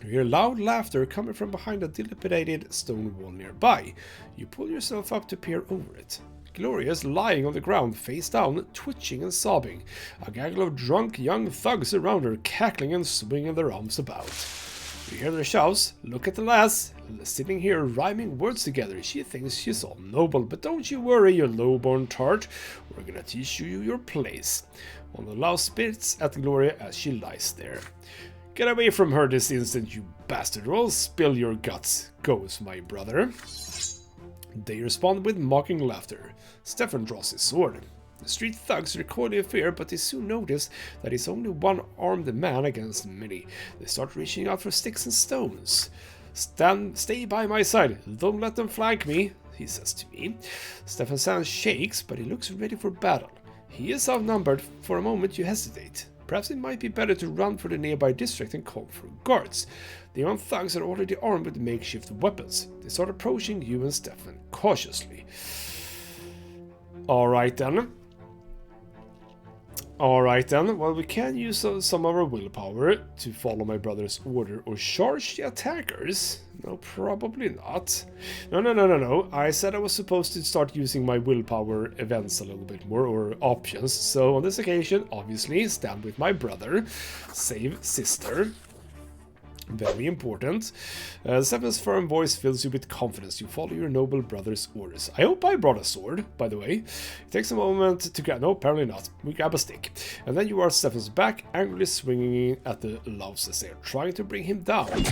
You hear loud laughter coming from behind a dilapidated stone wall nearby. You pull yourself up to peer over it. Gloria is lying on the ground, face down, twitching and sobbing. A gaggle of drunk young thugs around her, cackling and swinging their arms about. You hear their shouts. Look at the lass, sitting here rhyming words together. She thinks she's all noble, but don't you worry, you low-born tart. We're gonna teach you your place. One of the loud spits at Gloria as she lies there. Get away from her this instant, you bastard, or I'll spill your guts, goes my brother. They respond with mocking laughter. Stefan draws his sword. The street thugs recoil in fear, but they soon notice that he's only one armed man against many. They start reaching out for sticks and stones. Stay by my side, don't let them flank me, he says to me. Stefan's hand shakes, but he looks ready for battle. He is outnumbered. For a moment you hesitate. Perhaps it might be better to run for the nearby district and call for guards. The young thugs are already armed with makeshift weapons. They start approaching you and Stefan cautiously. Alright then, well, we can use some of our willpower to follow my brother's order or charge the attackers. No, probably not. No. I said I was supposed to start using my willpower events a little bit more, or options. So on this occasion, obviously, stand with my brother, save sister. Very important. Stefan's firm voice fills you with confidence. You follow your noble brother's orders. I hope I brought a sword, by the way. It takes a moment to grab... No, apparently not. We grab a stick. And then you are at Stefan's back, angrily swinging at the louse as they are trying to bring him down.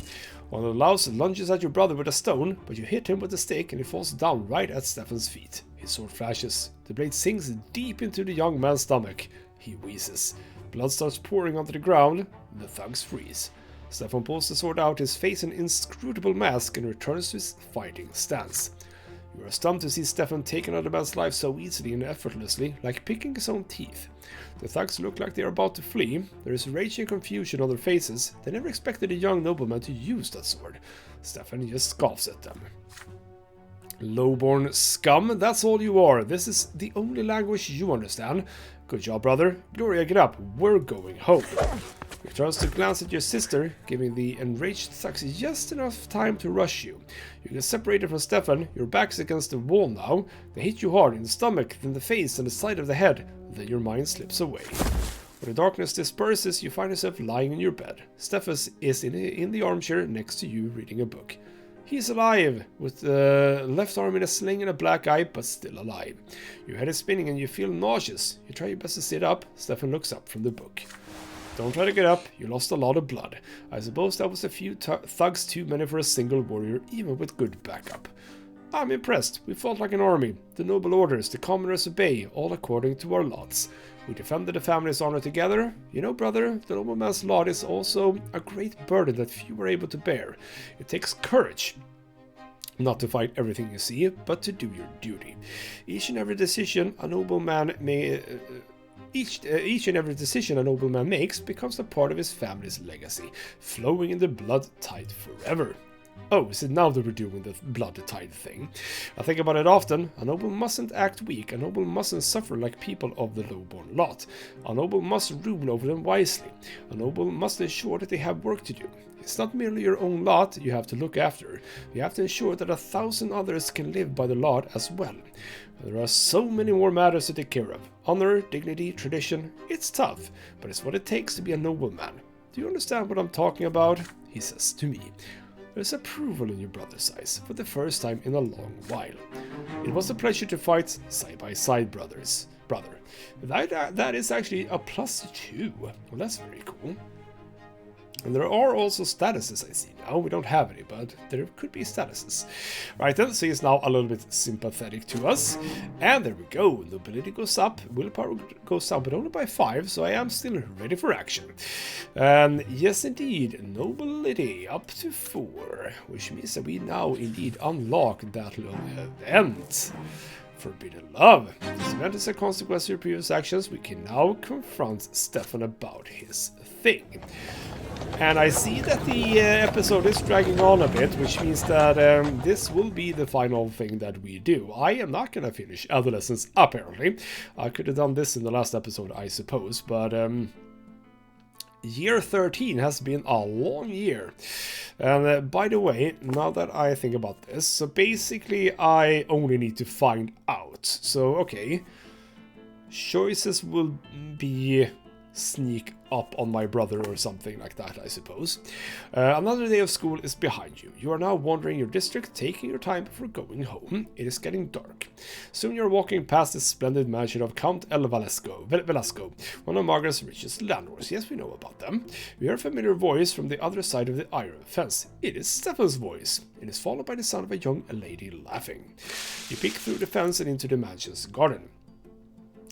One of the louse lunges at your brother with a stone, but you hit him with the stick and he falls down right at Stefan's feet. His sword flashes. The blade sinks deep into the young man's stomach. He wheezes. Blood starts pouring onto the ground. The thugs freeze. Stefan pulls the sword out, his face an inscrutable mask, and returns to his fighting stance. You are stunned to see Stefan take another man's life so easily and effortlessly, like picking his own teeth. The thugs look like they are about to flee. There is rage and confusion on their faces. They never expected a young nobleman to use that sword. Stefan just scoffs at them. Lowborn scum, that's all you are. This is the only language you understand. Good job, brother. Gloria, get up. We're going home. He turns to glance at your sister, giving the enraged thugs just enough time to rush you. You get separated from Stefan, your back's against the wall now. They hit you hard in the stomach, then the face and the side of the head. Then your mind slips away. When the darkness disperses, you find yourself lying in your bed. Stefan is in the armchair next to you, reading a book. He's alive, with the left arm in a sling and a black eye, but still alive. Your head is spinning and you feel nauseous. You try your best to sit up. Stefan looks up from the book. Don't try to get up, you lost a lot of blood. I suppose that was a few thugs too many for a single warrior, even with good backup. I'm impressed. We fought like an army. The noble orders, the commoners obey, all according to our lots. We defended the family's honor together. You know, brother, the nobleman's lot is also a great burden that few are able to bear. It takes courage. Not to fight everything you see, but to do your duty. Each and every decision a nobleman makes becomes a part of his family's legacy, flowing in the blood tide forever. Oh, is it now that we're doing the blood tide thing? I think about it often. A noble mustn't act weak. A noble mustn't suffer like people of the lowborn lot. A noble must rule over them wisely. A noble must ensure that they have work to do. It's not merely your own lot you have to look after. You have to ensure that 1,000 others can live by the lot as well. There are so many more matters to take care of. Honor, dignity, tradition. It's tough, but it's what it takes to be a nobleman. Do you understand what I'm talking about? He says to me. There's approval in your brother's eyes for the first time in a long while. It was a pleasure to fight side by side, brother. That is actually a +2. Well, that's very cool. And there are also statuses I see now. We don't have any, but there could be statuses. Right then, so he's now a little bit sympathetic to us. And there we go. Nobility goes up, willpower goes up, but only by 5, so I am still ready for action. And yes, indeed, nobility up to 4, which means that we now indeed unlock that little event. Forbidden Love. This event is a consequence of your previous actions. We can now confront Stefan about his thing. And I see that the episode is dragging on a bit, which means that this will be the final thing that we do. I am not going to finish Adolescence, apparently. I could have done this in the last episode, I suppose, but year 13 has been a long year. And by the way, now that I think about this, so basically I only need to find out. So, okay, choices will be sneak up on my brother or something like that, I suppose. Another day of school is behind you. You are now wandering your district, taking your time before going home. It is getting dark. Soon you're walking past the splendid mansion of Count El Velasco, one of Margaret's richest landlords. Yes, we know about them. We hear a familiar voice from the other side of the iron fence. It is Stefan's voice. It is followed by the sound of a young lady laughing. You peek through the fence and into the mansion's garden.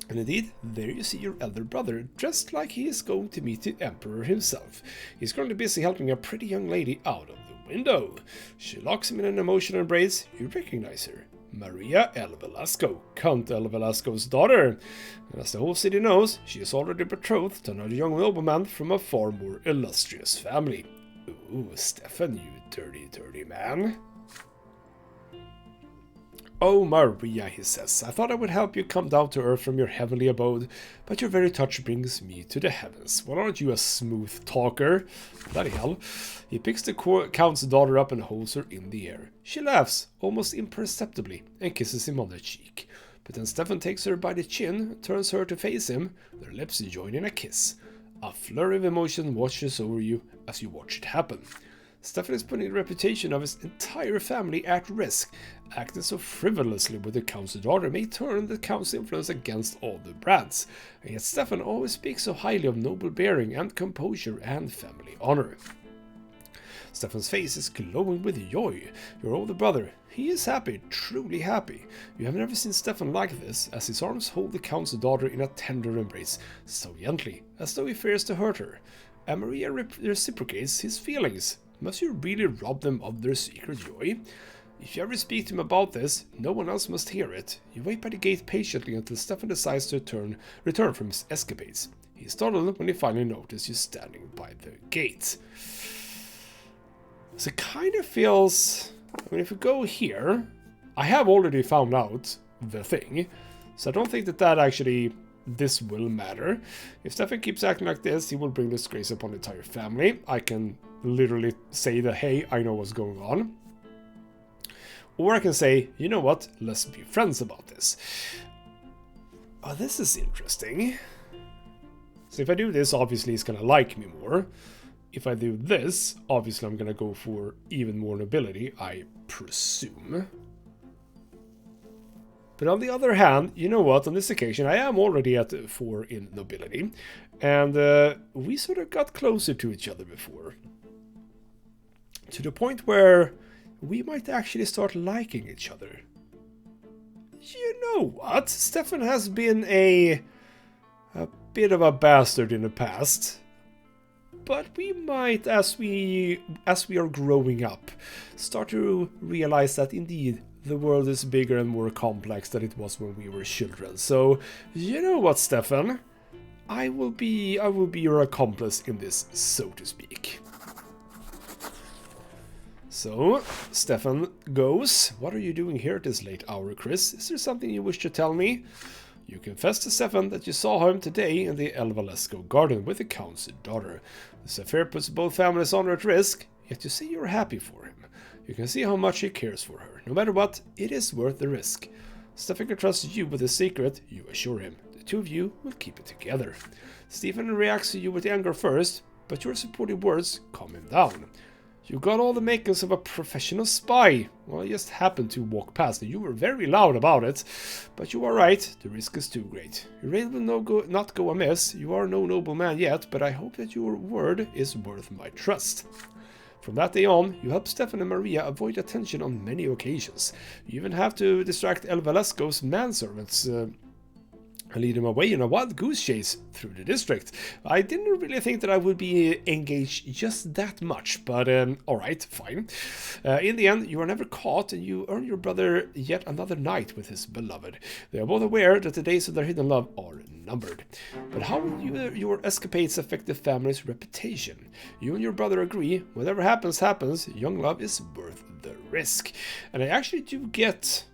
And indeed, there you see your elder brother, dressed like he is going to meet the Emperor himself. He's currently busy helping a pretty young lady out of the window. She locks him in an emotional embrace. You recognize her. Maria El Velasco, Count El Velasco's daughter. And as the whole city knows, she is already betrothed to another young nobleman from a far more illustrious family. Ooh, Stefan, you dirty, dirty man. Oh, Maria, he says, I thought I would help you come down to earth from your heavenly abode, but your very touch brings me to the heavens. Well, aren't you a smooth talker? Bloody hell. He picks the Count's daughter up and holds her in the air. She laughs, almost imperceptibly, and kisses him on the cheek. But then Stefan takes her by the chin, turns her to face him, their lips join in a kiss. A flurry of emotion washes over you as you watch it happen. Stefan is putting the reputation of his entire family at risk. Acting so frivolously with the Count's daughter may turn the Count's influence against all the Brants, and yet Stefan always speaks so highly of noble bearing and composure and family honor. Stefan's face is glowing with joy. Your older brother, he is happy, truly happy. You have never seen Stefan like this, as his arms hold the Count's daughter in a tender embrace, so gently, as though he fears to hurt her. And Maria reciprocates his feelings. Must you really rob them of their secret joy? If you ever speak to him about this, no one else must hear it. You wait by the gate patiently until Stefan decides to return from his escapades. He's startled when he finally notices you standing by the gate. So it kind of feels... I mean, if we go here, I have already found out the thing, so I don't think that actually... this will matter. If Stefan keeps acting like this, he will bring disgrace upon the entire family. I can literally say that, hey, I know what's going on. Or I can say, you know what, let's be friends about this. Oh, this is interesting. So if I do this, obviously he's gonna like me more. If I do this, obviously I'm gonna go for even more nobility, I presume. But on the other hand, you know what, on this occasion I am already at 4 in nobility. And we sort of got closer to each other before. To the point where we might actually start liking each other. You know what, Stefan has been a bit of a bastard in the past. But we might, as we are growing up, start to realize that indeed the world is bigger and more complex than it was when we were children. So, you know what, Stefan? I will be your accomplice in this, so to speak. So, Stefan goes. What are you doing here at this late hour, Chris? Is there something you wish to tell me? You confess to Stefan that you saw him today in the Elvalesco garden with the Count's daughter. This affair puts both families' honor at risk, yet you say you're happy for him. You can see how much he cares for her. No matter what, it is worth the risk. Stefan can trust you with his secret, you assure him. The two of you will keep it together. Stefan reacts to you with anger first, but your supportive words calm him down. You got all the makings of a professional spy. Well, I just happened to walk past and you were very loud about it. But you are right, the risk is too great. Your raid will not go amiss. You are no nobleman yet, but I hope that your word is worth my trust. From that day on, you help Stefan and Maria avoid attention on many occasions. You even have to distract Elvalesco's manservants and lead him away in a wild goose chase through the district. I didn't really think that I would be engaged just that much, but alright, fine. In the end, you are never caught and you earn your brother yet another night with his beloved. They are both aware that the days of their hidden love are numbered. But how will your escapades affect the family's reputation? You and your brother agree, whatever happens, happens, young love is worth the risk. And I actually do get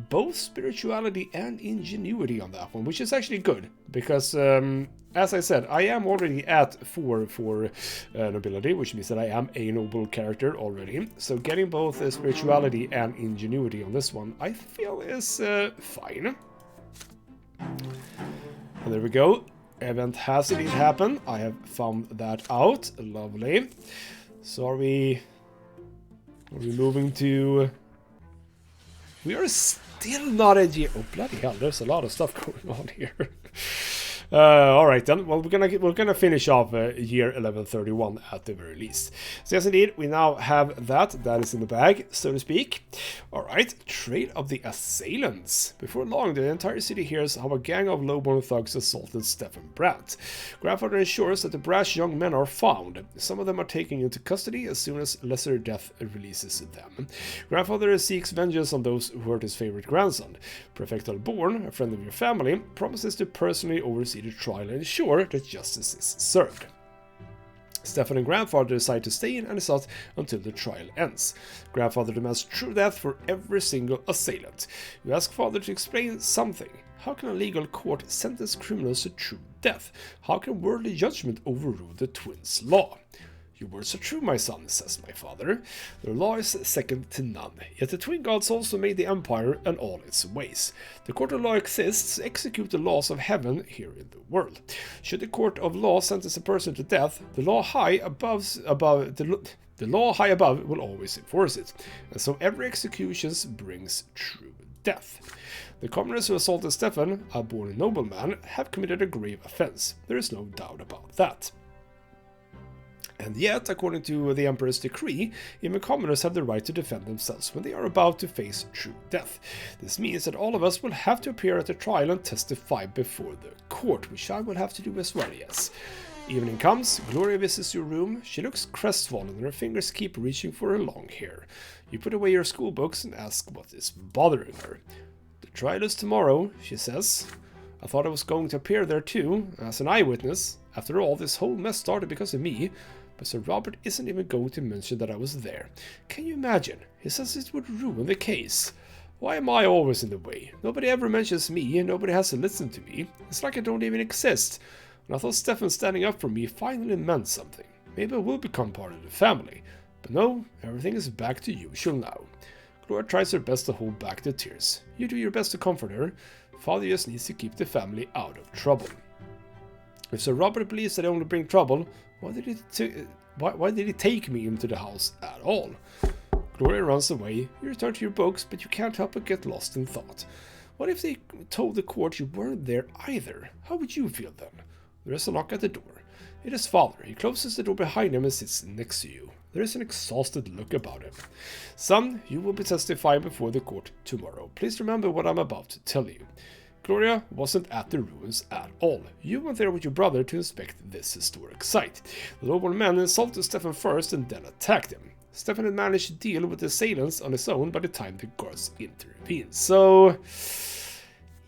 both spirituality and ingenuity on that one, which is actually good, because as I said, I am already at 4 for nobility, which means that I am a noble character already. So getting both spirituality and ingenuity on this one, I feel is fine. And there we go. Event has indeed happened. I have found that out. Lovely. So are we moving to... We are still not at year... Oh, bloody hell, there's a lot of stuff going on here. Alright then, well, we're gonna finish off year 1131 at the very least. So yes, indeed, we now have that is in the bag, so to speak. Alright, Trade of the Assailants. Before long, the entire city hears how a gang of lowborn thugs assaulted Stefan Brante. Grandfather ensures that the brash young men are found. Some of them are taken into custody as soon as Lesser Death releases them. Grandfather seeks vengeance on those who hurt his favorite grandson. Prefect Alborn, a friend of your family, promises to personally oversee the trial and ensure that justice is served. Stefan and Grandfather decide to stay in Anisot until the trial ends. Grandfather demands true death for every single assailant. You ask Father to explain something. How can a legal court sentence criminals to true death? How can worldly judgment overrule the twins' law? Your words are true, my son, says my father. Their law is second to none. Yet the twin gods also made the empire and all its ways. The court of law exists to execute the laws of heaven here in the world. Should the court of law sentence a person to death, the law high above will always enforce it. And so every execution brings true death. The commoners who assaulted Stefan, a born nobleman, have committed a grave offense. There is no doubt about that. And yet, according to the Emperor's decree, even commoners have the right to defend themselves when they are about to face true death. This means that all of us will have to appear at the trial and testify before the court, which I will have to do as well, yes. Evening comes, Gloria visits your room. She looks crestfallen and her fingers keep reaching for her long hair. You put away your school books and ask what is bothering her. The trial is tomorrow, she says. I thought I was going to appear there too, as an eyewitness. After all, this whole mess started because of me. But Sir Robert isn't even going to mention that I was there. Can you imagine? He says it would ruin the case. Why am I always in the way? Nobody ever mentions me and nobody has to listen to me. It's like I don't even exist. And I thought Stefan standing up for me finally meant something. Maybe I will become part of the family. But no, everything is back to usual now. Gloria tries her best to hold back the tears. You do your best to comfort her. Father just needs to keep the family out of trouble. If Sir Robert believes that I only bring trouble, why did he take me into the house at all? Gloria runs away. You return to your books, but you can't help but get lost in thought. What if they told the court you weren't there either? How would you feel then? There is a knock at the door. It is Father. He closes the door behind him and sits next to you. There is an exhausted look about him. Son, you will be testifying before the court tomorrow. Please remember what I'm about to tell you. Gloria wasn't at the ruins at all. You went there with your brother to inspect this historic site. The Nobleman insulted Stefan first and then attacked him. Stefan had managed to deal with the assailants on his own by the time the guards intervened. So,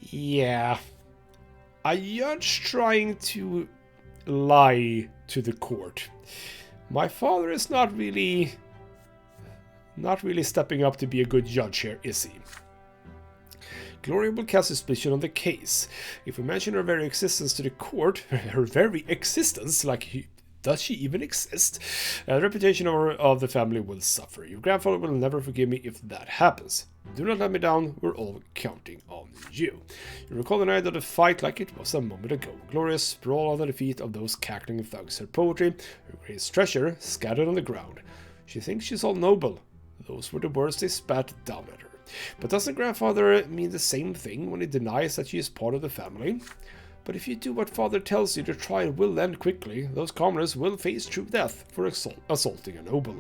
yeah. A judge trying to lie to the court. My father is not really stepping up to be a good judge here, is he? Gloria will cast suspicion on the case. If we mention her very existence to the court, her very existence, like, does she even exist? The reputation of the family will suffer. Your grandfather will never forgive me if that happens. Do not let me down, we're all counting on you. You recall the night of the fight like it was a moment ago. Gloria sprawled under the feet of those cackling thugs. Her poetry, her greatest treasure, scattered on the ground. She thinks she's all noble. Those were the words they spat down at her. But doesn't grandfather mean the same thing when he denies that she is part of the family? But if you do what father tells you, the trial will end quickly. Those commoners will face true death for assaulting a noble.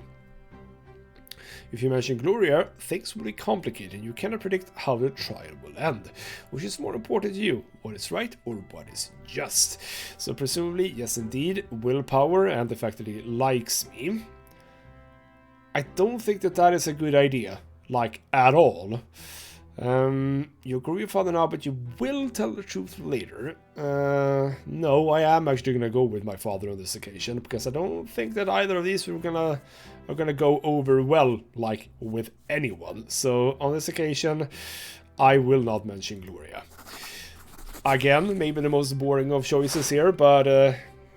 If you mention Gloria, things will be complicated and you cannot predict how the trial will end. Which is more important to you, what is right or what is just? So presumably, yes indeed, willpower and the fact that he likes me. I don't think that is a good idea, like at all. You agree with your father now, but you will tell the truth later. No, I am actually gonna go with my father on this occasion, because I don't think that either of these are gonna go over well, like, with anyone. So, on this occasion, I will not mention Gloria. Again, maybe the most boring of choices here, but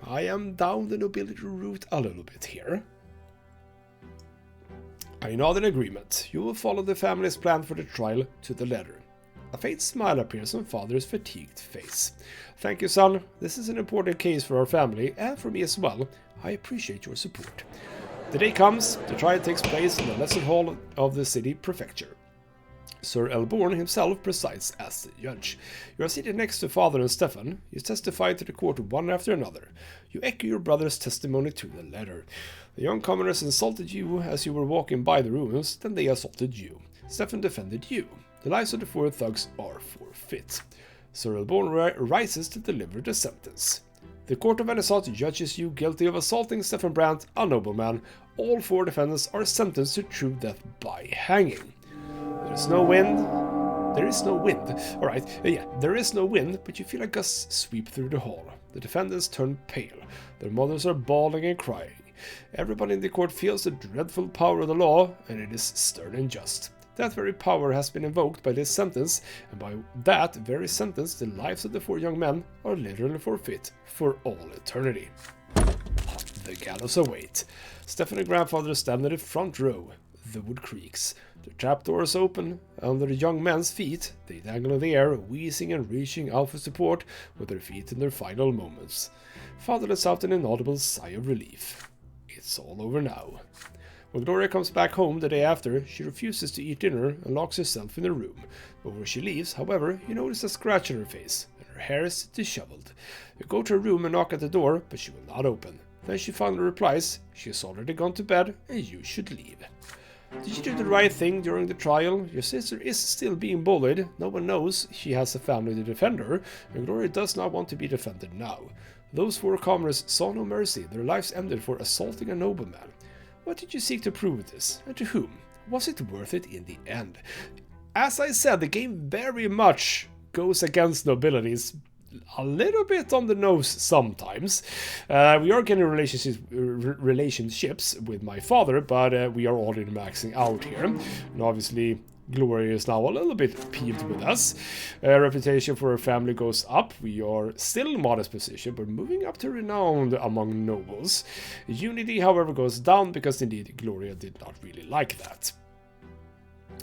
I am down the nobility route a little bit here. I nod in agreement. You will follow the family's plan for the trial to the letter. A faint smile appears on father's fatigued face. Thank you, son. This is an important case for our family, and for me as well. I appreciate your support. The day comes. The trial takes place in the lesson hall of the city prefecture. Sir Elborn himself presides as the judge. You are seated next to father and Stefan. You testify to the court one after another. You echo your brother's testimony to the letter. The young commoners insulted you as you were walking by the ruins, then they assaulted you. Stefan defended you. The lives of the four thugs are forfeit. Sir Elborn rises to deliver the sentence. The court of Anisot judges you guilty of assaulting Stefan Brante, a nobleman. All four defendants are sentenced to true death by hanging. There is no wind. There is no wind. Alright, there is no wind, but you feel a gust sweep through the hall. The defendants turn pale. Their mothers are bawling and crying. Everybody in the court feels the dreadful power of the law, and it is stern and just. That very power has been invoked by this sentence, and by that very sentence the lives of the four young men are literally forfeit for all eternity. The gallows await. Stefan and grandfather stand in the front row. The wood creaks. The trapdoors open. Under the young men's feet, they dangle in the air, wheezing and reaching out for support with their feet in their final moments. Father lets out an inaudible sigh of relief. It's all over now. When Gloria comes back home the day after, she refuses to eat dinner and locks herself in her room. Before she leaves, however, you notice a scratch on her face, and her hair is disheveled. You go to her room and knock at the door, but she will not open. Then she finally replies, she has already gone to bed, and you should leave. Did you do the right thing during the trial? Your sister is still being bullied. No one knows she has a family to defend her, and Gloria does not want to be defended now. Those 4 commoners saw no mercy. Their lives ended for assaulting a nobleman. What did you seek to prove with this, and to whom? Was it worth it in the end? As I said, the game very much goes against nobilities. A little bit on the nose sometimes. We are getting relationships with my father, but we are already maxing out here. And obviously, Gloria is now a little bit peeved with us. Reputation for her family goes up. We are still in modest position, but moving up to renowned among nobles. Unity, however, goes down because indeed Gloria did not really like that.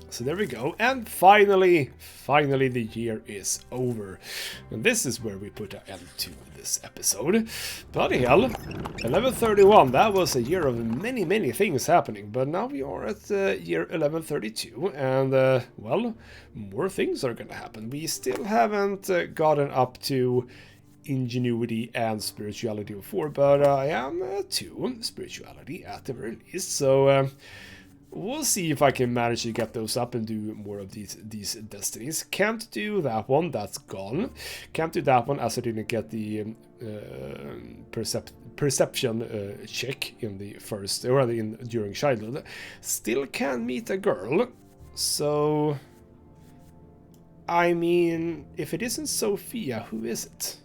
So there we go, and finally the year is over. And this is where we put an end to this episode. Bloody hell, 1131, that was a year of many things happening, but now we are at year 1132, and well, more things are gonna happen. We still haven't gotten up to ingenuity and spirituality before, but I am to spirituality at the very least, so we'll see if I can manage to get those up and do more of these destinies. Can't do that one, that's gone. Can't do that one as I didn't get the perception check in the first, or rather during childhood. Still can meet a girl, so I mean, if it isn't Sophia, who is it?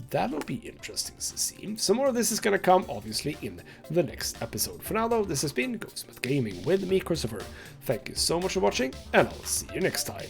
That'll be interesting to see. Some more of this is gonna come, obviously, in the next episode. For now, though, this has been ghostmutgaming with me, Christopher. Thank you so much for watching, and I'll see you next time.